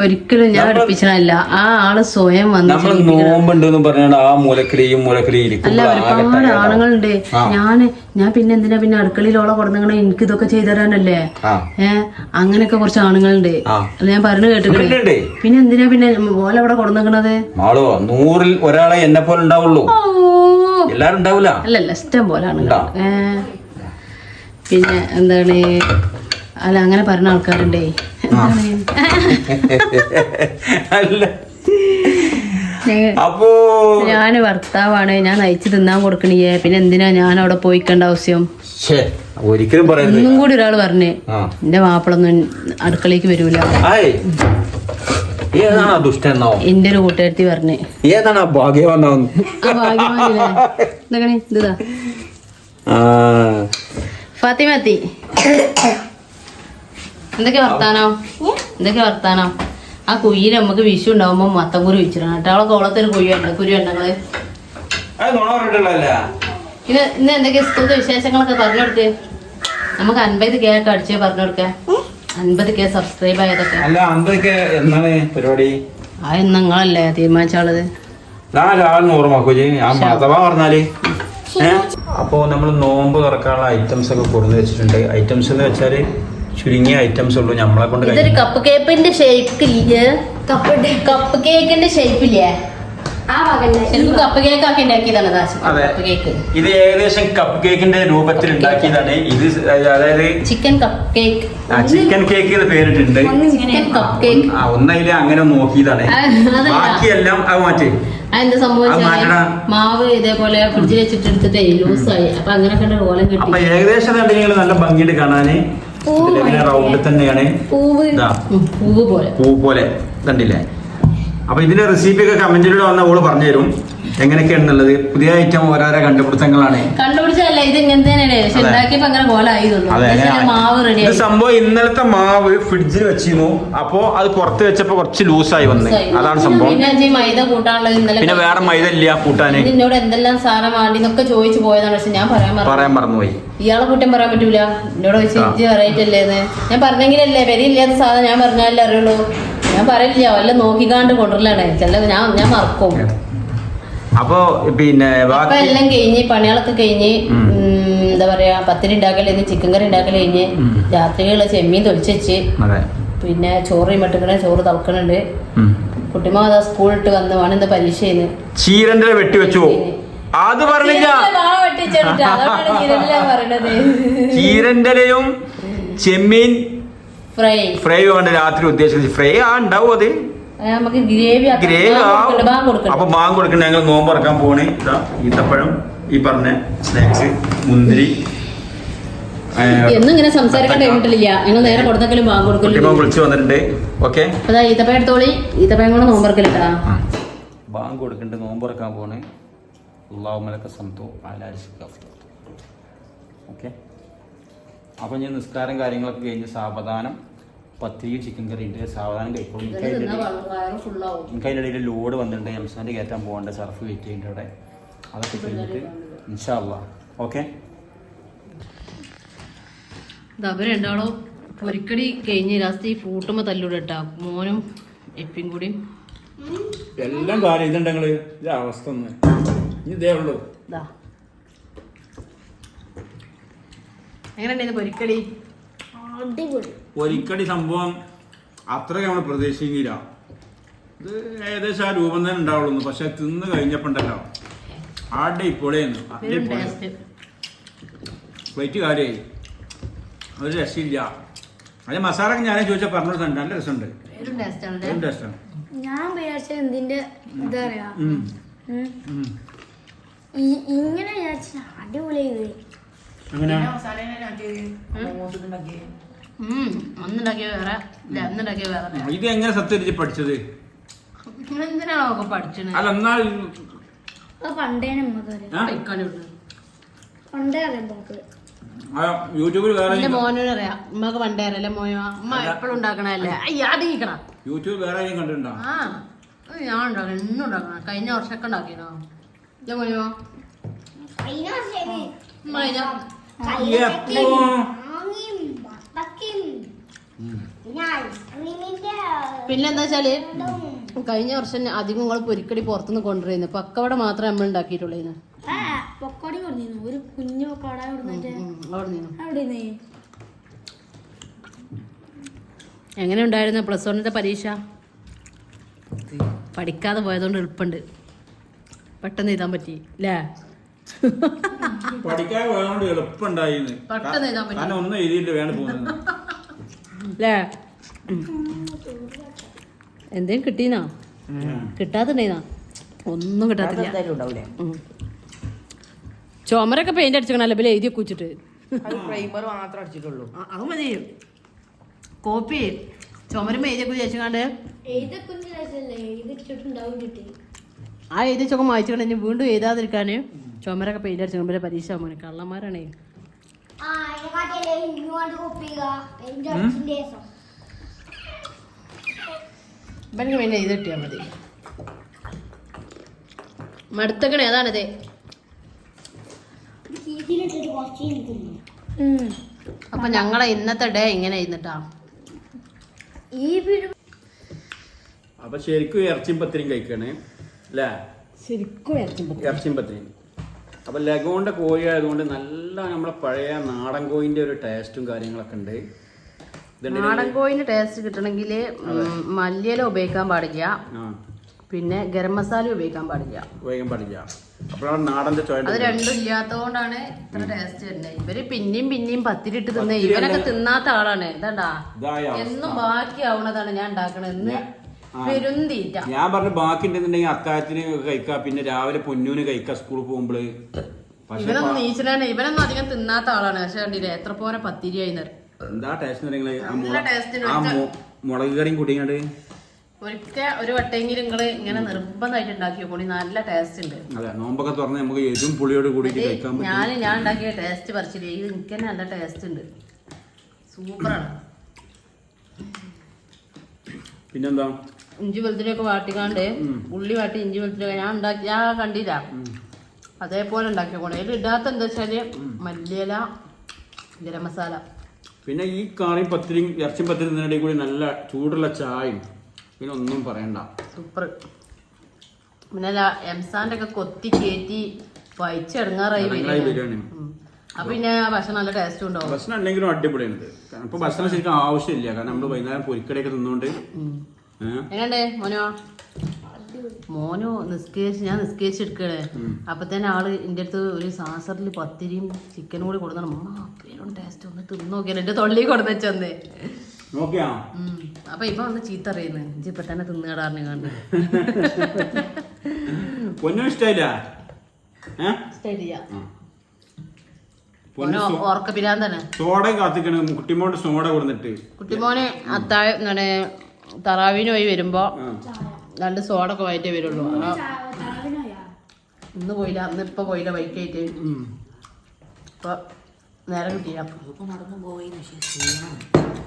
ഒരിക്കലും ഞാൻ പഠിപ്പിച്ചല്ല. ആ ആള് സ്വയം വന്ന് നമ്മൾ നോമ്പുണ്ടെന്ന് പറഞ്ഞാൽ ആ മൂലക്കിളി ഈ മൂലക്കിളി അല്ല ഒരുപാട് ആണുങ്ങളുണ്ട്. ഞാൻ പിന്നെ എന്തിനാ പിന്നെ അടുക്കളയിലോളം കൊടുത്തങ്ങനെ എനിക്ക് ഇതൊക്കെ ചെയ്തു തരാനല്ലേ. അങ്ങനെയൊക്കെ കുറച്ച് ആണുങ്ങളുണ്ട്. ഞാൻ പറഞ്ഞു കേട്ടിട്ടുണ്ട്. പിന്നെ എന്തിനാ പിന്നെ ഓല അവിടെ കൊടുക്കണത്? മാളോ 100-ൽ ഒരാളെ എന്നെ പോലെ ഉണ്ടാവുള്ളൂ. എല്ലാരും ഉണ്ടാവില്ല. അല്ലല്ല ഇഷ്ടം പോലെ ആണുങ്ങൾ. പിന്നെ എന്താണ് അല്ല അങ്ങനെ പറഞ്ഞ ആൾക്കാരുണ്ടേ. അപ്പോ ഞാന് ഭർത്താവാണ്, ഞാൻ നയിച്ചു തിന്നാൻ കൊടുക്കണേ. പിന്നെ എന്തിനാ ഞാൻ അവിടെ പോയിക്കേണ്ട ആവശ്യം? ഒരിക്കലും ഒന്നും കൂടി ഒരാള് പറഞ്ഞേ എന്റെ മാപ്പിളൊന്നും അടുക്കളയ്ക്ക് വരൂല. എന്റെ ഒരു കൂട്ടുകാരത്തി പറഞ്ഞേ ഫാത്തിമത്തി എന്തൊക്കെ വർത്താനോ? ആ കുയ്യിൽ നമുക്ക് വിഷു ഉണ്ടാവുമ്പോ മത്തംകുരു വെച്ചിട്ടാണ് കേട്ടോ. അവളെ കോളത്തൊരു കുരു ഉണ്ടങ്ങള്. ഇന്ന് എന്തൊക്കെയാ സ്കൂളത്തെ വിശേഷങ്ങളൊക്കെ പറഞ്ഞെടുക്ക്. നമുക്ക് 50K ഒക്കെ അടിച്ച് പറഞ്ഞെടുക്ക. 50K സബ്സ്ക്രൈബ് ആയതൊക്കെ പരിപാടി നിങ്ങളല്ലേ തീരുമാനിച്ചാളത്. അപ്പോ നമ്മൾ നോമ്പ് തുറക്കാനുള്ള ഐറ്റംസ് ഒക്കെ കൊടുത്തു വെച്ചിട്ടുണ്ട്. ഐറ്റംസ് എന്ന് വെച്ചാല് ചുരുങ്ങിയ ഐറ്റംസ് ഉള്ളൂ നമ്മളെ കൊണ്ട്. ഇതൊരു കപ്പ് കേക്കിന്റെ ഷേപ്പില്ലേ? കപ്പ് കേക്കിന്റെ ഷേപ്പില്ലേ? കപ്പ് കേക്ക് ആക്കി ഉണ്ടാക്കിയതാണ്. ഇത് ഏകദേശം കപ്പ് കേക്കിന്റെ രൂപത്തിൽ ഉണ്ടാക്കിയതാണ്. ഇത് അതായത് chicken cup cake. Chicken cake എന്ന് പേരിട്ടുണ്ട്. ഒന്നതില് അങ്ങനെ നോക്കിയതാണ്. ബാക്കിയെല്ലാം അത് മാറ്റി. അതെന്താ സംഭവിച്ചാൽ മാവ് ഇതേപോലെ ഫ്രിഡ്ജിൽ വെച്ചിട്ട് എടുത്തിട്ടേ ലൂസായി. അപ്പൊ അങ്ങനെ കണ്ട കോലം കിട്ടി. അപ്പൊ ഏകദേശം നല്ല ഭംഗിയിട്ട് കാണാന് റൗണ്ട് തന്നെയാണ്. പൂ പോലെ കണ്ടില്ലേ? അപ്പൊ ഇതിന്റെ റെസിപ്പി ഒക്കെ കമന്റിലൂടെ വന്ന ഓള് പറഞ്ഞു തരും എങ്ങനെയൊക്കെയാണെന്നുള്ളത്. പുതിയ ഐറ്റം ഓരോരോ കണ്ടുപിടുത്തങ്ങളാണ്. കണ്ടുപിടിച്ചല്ല ഇത് ഇങ്ങനെ സംഭവം. ഇന്നലത്തെ മാവ് ഫ്രിഡ്ജിൽ വെച്ചിരുന്നു. അപ്പോ അത് പുറത്ത് വെച്ചപ്പോ കുറച്ച് ലൂസായി വന്നു. അതാണ് സംഭവം. പിന്നെ വേറെ മൈദ ഇല്ല കൂട്ടാന്. എന്നോട് എന്തെല്ലാം സാധനം വേണ്ടിന്നൊക്കെ ചോദിച്ചു പോയതാണ്. പക്ഷെ ഞാൻ പറയാൻ മറന്നുപോയി. ഇയാളെ കുറ്റം പറയാൻ പറ്റൂല. എന്നോട് ചോദിച്ചു അറിയിട്ടല്ലേന്ന് ഞാൻ പറഞ്ഞെങ്കിലല്ലേ വരില്ലാത്ത സാധനം ഞാൻ പറഞ്ഞാലേ അറിയുള്ളൂ. ഞാൻ പറയില്ല വല്ല നോക്കിക്കാണ്ട് കൊണ്ടുവരലാണ്. ചില ഞാൻ മറക്കും. അപ്പൊ പിന്നെ എല്ലാം കഴിഞ്ഞ് പണികളൊക്കെ കഴിഞ്ഞ് എന്താ പറയാ പത്തിരി ഉണ്ടാക്കൽ ചിക്കൻ കറി ഉണ്ടാക്കൽ കഴിഞ്ഞ് രാത്രിയുള്ള ചെമ്മീൻ തൊളിച്ച് പിന്നെ ചോറ് മട്ടുക്കണ ചോറ് തളക്കണുണ്ട്. കുട്ടിമാ അതാ സ്കൂളിട്ട് വന്ന് വേണം എന്താ പരീക്ഷ ചെയ്യുന്നത്. ചീരന്റെ വെട്ടി വെച്ചു അത് പറഞ്ഞില്ല. ചീരന്റെലയും ചെമ്മീൻ ഫ്രൈ കൊണ്ട് രാത്രി ഉദ്ദേശിച്ചത് ഫ്രൈ ഉണ്ടാവും. അത് ഗ്രേവി അപ്പൊ മാങ്ങ കൊടുക്കണ്ട. ഞങ്ങൾ നോമ്പ് ഇറക്കാൻ പോണേ. ഇതാ ഈത്തപ്പഴം, ഈ പറഞ്ഞ സ്നാക്സ്, മുന്തിരി. ഇങ്ങനെ സംസാരിക്കാൻ കഴിഞ്ഞിട്ടില്ല. ഞങ്ങൾ നേരെ കൊടുത്തെങ്കിലും വിളിച്ചു വന്നിട്ടുണ്ട്. ഓക്കെ ഈത്തപ്പഴം എടുത്തോളി. ഈത്തപ്പഴം കൂടെ നോമ്പറക്കലിട്ടാ ബാങ്ക് കൊടുക്കണ്ട്. നോമ്പ് ഇറക്കാൻ പോണേ. ഓക്കെ അപ്പൊ ഞാൻ നിസ്കാരം കാര്യങ്ങളൊക്കെ കഴിഞ്ഞ് സാവധാനം പത്തിരി ചിക്കൻ കറി ഉണ്ട്. സാവധാനം കഴിക്കോളും. എനിക്ക് അതിൻ്റെ ഇടയിൽ ലോഡ് വന്നിട്ടുണ്ട്. എംസാൻ്റെ കയറ്റാൻ പോകേണ്ട സർഫ് വെയിറ്റ് ചെയ്യുന്നുണ്ട് അവിടെ. അതൊക്കെ കഴിഞ്ഞിട്ട് ഇൻഷാ അല്ലാഹ് ഓക്കെ. അവരുണ്ടാളോ പൊരിക്കടി കഴിഞ്ഞ് ലാസ്റ്റ് ഈ ഫ്രൂട്ടുമ്പോ തല്ലൂടെ ഇട്ടാ മോനും എപ്പിയും കൂടി എല്ലാം കാര്യം ഇതുണ്ടെങ്കിൽ ഇത് അവസ്ഥ ഒന്ന് ഇതേ ഉള്ളൂ. എങ്ങനെയുണ്ടായിരുന്നു പൊരിക്കടി? അടിപൊളി. പൊരിക്കടി സംഭവം അത്രയും നമ്മൾ പ്രതീക്ഷിക്കുന്നില്ല. ഇത് ഏകദേശം ആ രൂപം തന്നെ ഉണ്ടാവുള്ളൂ. പക്ഷെ തിന്ന് കഴിഞ്ഞപ്പോ ഉണ്ടല്ലോ അടിപൊളിയായിരുന്നു. പ്ലേറ്റ് കാര്യമായി ഒരു രസമില്ല. അത് മസാല ഒക്കെ ഞാനേ ചോദിച്ചാൽ പറഞ്ഞു തന്നെ നല്ല രസമുണ്ട്. ടേസ്റ്റാണ്. ഞാൻ വിചാരിച്ച എന്തിന്റെ എന്താ പറയാ ഇങ്ങനെ വിചാരിച്ച അടിപൊളിയായി. അങ്ങനെ ഇത് എങ്ങനെ സത്യം പഠിച്ചത്? എന്തിനാണോ പഠിച്ചത്? അല്ല എന്നാൽ പണ്ടേ പണ്ടേ അറിയാം നമുക്ക്. യൂട്യൂബിൽ വേറെ മോനോട് അറിയാം. ഉമ്മക്ക് പണ്ടേ അറിയില്ല. മോയോ അമ്മ എപ്പോഴും ഉണ്ടാക്കണല്ലേ. അടിക്കണം. യൂട്യൂബ് വേറെ കണ്ടിട്ടുണ്ടോ? ആ ഞാൻ ഉണ്ടാക്കണം. എന്നും ഉണ്ടാക്കണം. കഴിഞ്ഞ വർഷമൊക്കെ ഉണ്ടാക്കിയോ മോനോ? പിന്നെന്താ വെച്ചാല് കഴിഞ്ഞ വർഷം അധികം നിങ്ങൾ പൊരിക്കടി പുറത്തുനിന്ന് കൊണ്ടുവരുന്നു. പക്കവട മാത്രമേ നമ്മൾ ഉണ്ടാക്കിയിട്ടുള്ളൂ. പൊക്കോടി കൊണ്ടിരുന്നു. ഒരു കുഞ്ഞു പൊക്കോട അവിടെ. എങ്ങനെ ഉണ്ടായിരുന്നു പ്ലസ് വണ്ണിന്റെ പരീക്ഷ? പഠിക്കാതെ പോയതുകൊണ്ട് എളുപ്പമുണ്ട്. പെട്ടെന്ന് എഴുതാൻ പറ്റി അല്ലേ? പഠിക്കാൻ പോയതുകൊണ്ട് എളുപ്പമുണ്ടായിരുന്നു. പെട്ടെന്ന് എഴുതാൻ പറ്റി. കാരണം ഒന്നും എഴുതിയില്ല വേണം പോകുന്നത് അല്ലേ? എന്തേലും കിട്ടീനാ? കിട്ടാത്തുണ്ടേനാ? ഒന്നും കിട്ടാത്തില്ല. ചുമരൊക്കെ പെയിന്റ് അടിച്ചേക്കണല്ലോ ഇവര് എഴുതി വെച്ചിട്ട്. അത് മതി. കോപ്പി ചുമരും എഴുതിയൊക്കെ വിചാരിച്ചാണ്ട് ആ എഴുതി ചൊക്കെ വായിച്ചു വീണ്ടും എഴുതാതിരിക്കാന് ചുമരൊക്കെ പെയിന്റ് അടിച്ചു. പരീക്ഷ മോനെ കള്ളന്മാരാണേ. ഇവനക്ക് വേണ്ടി എഴുതി കിട്ടിയാൽ മതി. മടുത്തക്കണേ അതാണിത്. അപ്പൊ ഞങ്ങളെ ഇന്നത്തെ ഡേ ഇങ്ങനെ ഇരുന്നിട്ടാ. അപ്പൊ ശരിക്കും ഇറച്ചിയും പത്തിരിയും കഴിക്കണേ അല്ലേ? ശരിക്കും ഇറച്ചിയും പത്തിരിയും. അപ്പൊ ലഗോന്റെ കോഴി ആയതുകൊണ്ട് നല്ല നമ്മളെ പഴയ നാടൻ കോഴിന്റെ ഒരു ടേസ്റ്റും കാര്യങ്ങളൊക്കെ ഉണ്ട്. നാടൻ കോഴിന്റെ ടേസ്റ്റ് കിട്ടണമെങ്കിൽ മല്ലിയില ഉപയോഗിക്കാൻ പാടില്ല. പിന്നെ ഗരം മസാല ഉപയോഗിക്കാൻ പാടില്ല. അപ്പോഴാണ് നാടന്റെ ചോയ. അത് രണ്ടും ഇല്ലാത്തതുകൊണ്ടാണ് ഇത്ര ടേസ്റ്റ് വരുന്നത്. ഇവര് പിന്നെയും പത്തിരി ഇട്ട് തിന്ന. ഇവനൊക്കെ തിന്നാത്ത ആളാണ്. ഇതാണ്ടാ എന്നും ബാക്കിയാവണതാണ് ഞാൻ ഉണ്ടാക്കണെന്ന് പെരുന്തീറ്റ. ഞാൻ പറഞ്ഞു ബാക്കി ഉണ്ടെന്നുണ്ടെങ്കിൽ അത്താഴത്തിന് കഴിക്കാം. പിന്നെ രാവിലെ പൊന്നൂന് കഴിക്കാം സ്കൂളിൽ പോകുമ്പോള്. ഇവനൊന്നും നീച്ചനാണ്. ഇവനൊന്നും അധികം തിന്നാത്ത ആളാണ്. പക്ഷെ കണ്ടില്ലേ എത്ര പോരെ പത്തിരിയായി. എന്താ ടേസ്റ്റ്? ആ മുളക് കറിയും കൂട്ടിങ്ങാണ്ട് ഒരിക്കൽ ഒരു വട്ടെങ്കിലും നിങ്ങള് ഇങ്ങനെ നിർബന്ധമായിട്ട് ഉണ്ടാക്കി നോക്കി. നല്ല ടേസ്റ്റ് ഉണ്ട്. അതെ നോമ്പൊക്കെ തുറന്ന് നമുക്ക് എരിവും പുളിയോട് കൂടി കഴിക്കാൻ പറ്റും. ഞാൻ ഉണ്ടാക്കിയ ടേസ്റ്റ് പറിച്ചില്ലേ. ഇത് എനിക്ക് തന്നെ നല്ല ടേസ്റ്റ് ഉണ്ട്. സൂപ്പറാണ്. പിന്നെന്താ ഇഞ്ചി വെളുത്തുള്ളിയൊക്കെ വാട്ടിക്കാണ്ട് ഉള്ളി വാട്ടി ഇഞ്ചി വെളുത്തുള്ളി ഞാൻ കണ്ടില്ല. അതേപോലെ ഉണ്ടാക്കിയോളെ. ഇതിൽ ഇടാത്ത എന്താ വെച്ചാല് മല്ലിയില, ഗരം മസാല. പിന്നെ ഈ കറി പത്തിരിയും ഇറച്ചി പത്തിരി കൂടി നല്ല ചൂടുള്ള ചായയും. പിന്നെ ഒന്നും പറയണ്ട. സൂപ്പർ. പിന്നെ എംസാന്റെ ഒക്കെ കൊത്തി കയറ്റി പഴിച്ചെടുങ്ങാറായി വരികയാണ്. അപ്പൊ പിന്നെ ഭക്ഷണം നല്ല ടേസ്റ്റും ഉണ്ടാവും. ഭക്ഷണം ഉണ്ടെങ്കിലും അടിപൊളിയാണ്. ഇപ്പൊ ഭക്ഷണം ശരിക്കും ആവശ്യമില്ല. കാരണം നമ്മള് വൈകുന്നേരം പൊരിക്കടിയൊക്കെ തിന്നോണ്ട്. എങ്ങനെയുണ്ട് മോനോ ഞാൻ നിസ്കരിച്ചെടുക്കണേ. അപ്പൊ തന്നെ ആള് എന്റെ അടുത്ത് ഒരു സാസറിൽ പത്തിരിയും ചിക്കനും കൂടി കൊടുക്കണം. പേരും ടേസ്റ്റ് ഒന്ന് തിന്നു നോക്കിയാൽ എന്റെ തൊള്ളി കൊടുന്ന് വെച്ചെന്ന്. അപ്പൊ ഇപ്പൊ ഒന്ന് ചീത്ത അറിയുന്നത് ഇഞ്ചി ഇപ്പൊ തന്നെ തിന്നുകടാറിന് കണ്ട്. ഇഷ്ടായില്ല. ഓർക്ക പിരാന്തന്നെ. സോഡ കാത്തിക്കണം. കുട്ടിമോന്റെ സോഡ കൊടുത്തിട്ട് കുട്ടിമോന് അത്താഴം തറാവിന് പോയി വരുമ്പോ 2 സോഡ ഒക്കെ വായിട്ടേ വരുള്ളൂ. ഇന്ന് പോയില്ല. അന്ന് ഇപ്പൊ പോയില്ല ബൈക്കായിട്ട്. ഇപ്പൊ നേരം കിട്ടിയ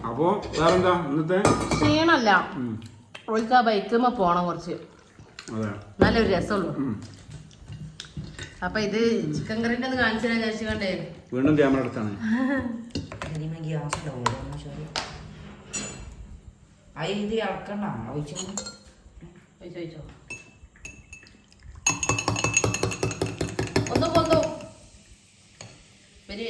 അപ്പൊ വേറെന്താ ഇന്നത്തെ ക്ഷീണല്ല. ഓൾക്ക് ആ ബൈക്കുമ്പോ പോണം കുറച്ച്. നല്ലൊരു രസമുള്ളൂ. അപ്പൊ ഇത് ചിക്കൻ കറിന്റെ ഒന്ന് കാണിച്ചു തരാൻ വിചാരിച്ചേ. വീണ്ടും ക്യാമറ എടുത്താണ്. ഒന്ന് വരി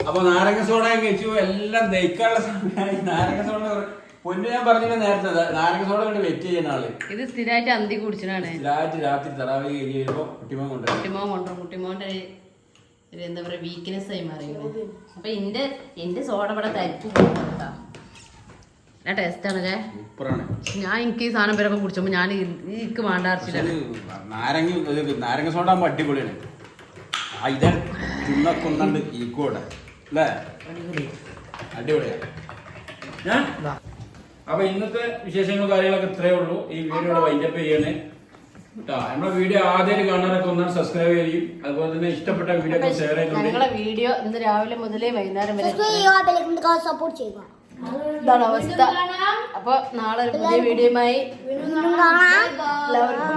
അപ്പൊ നാരങ്ങ സോഡ കഴിച്ചു എല്ലാം ദഹിക്കാനുള്ള സമയമായി. നാരങ്ങ സോഡ പൊന്നു ഞാൻ പറഞ്ഞില്ല നേരത്തെ, നാരങ്ങ സോഡ കൊണ്ട് വെയിറ്റ് ചെയ്യുന്ന ആള് ഇത് സ്ഥിരമായിട്ട് അന്തി കുടിച്ചിട്ടാണ്. രാത്രി തറാവി കഴിഞ്ഞ് വരുമ്പോ കുട്ടിമോൻ കൊണ്ടുവരും. കുട്ടിമോന്റെ ഒരു എന്താ പറയാ വീക്ക്നെസ് ആയി മാറിയത്. അപ്പൊ എന്റെ സോഡ ഇവിടെ തരിക്കും കേട്ടോ. നല്ല ടേസ്റ്റ് ആണല്ലേ, സൂപ്പറാണ്. ഞാൻ എനിക്ക് ഈ സാധനം പേരൊക്കെ കുടിച്ചപ്പോ ഞാൻ എനിക്ക് വേണ്ടാർച്ചില്ല. നാരങ്ങ സോഡ ആകുമ്പോ അടിപൊളിയാണ്. ഇത് തിന്നൊക്കൊന്നുണ്ട് ഈക്കോടെ അല്ലേ, അടിപൊളിയാണ്. അപ്പൊ ഇന്നത്തെ വിശേഷങ്ങളും കാര്യങ്ങളൊക്കെ ഇത്രയേ ഉള്ളൂ. ഈ വീഡിയോ വൈൻഡപ്പ് ചെയ്യണേ കേട്ടോ. നമ്മുടെ വീഡിയോ ആദ്യമായിട്ട് കാണാനൊക്കെ ഒന്നാണ് സബ്സ്ക്രൈബ് ചെയ്യും. അതുപോലെ തന്നെ ഇഷ്ടപ്പെട്ട വീഡിയോ ഒക്കെ ഷെയർ ചെയ്യുന്നുണ്ട്. ഞങ്ങളെ വീഡിയോ ഇന്ന് രാവിലെ മുതലേ വൈകുന്നേരം വരെ സപ്പോർട്ട് ചെയ്യുക. ഇതാണ് അവസ്ഥ. അപ്പൊ നാളെ ഒരു പുതിയ വീഡിയോയുമായി എല്ലാവർക്കും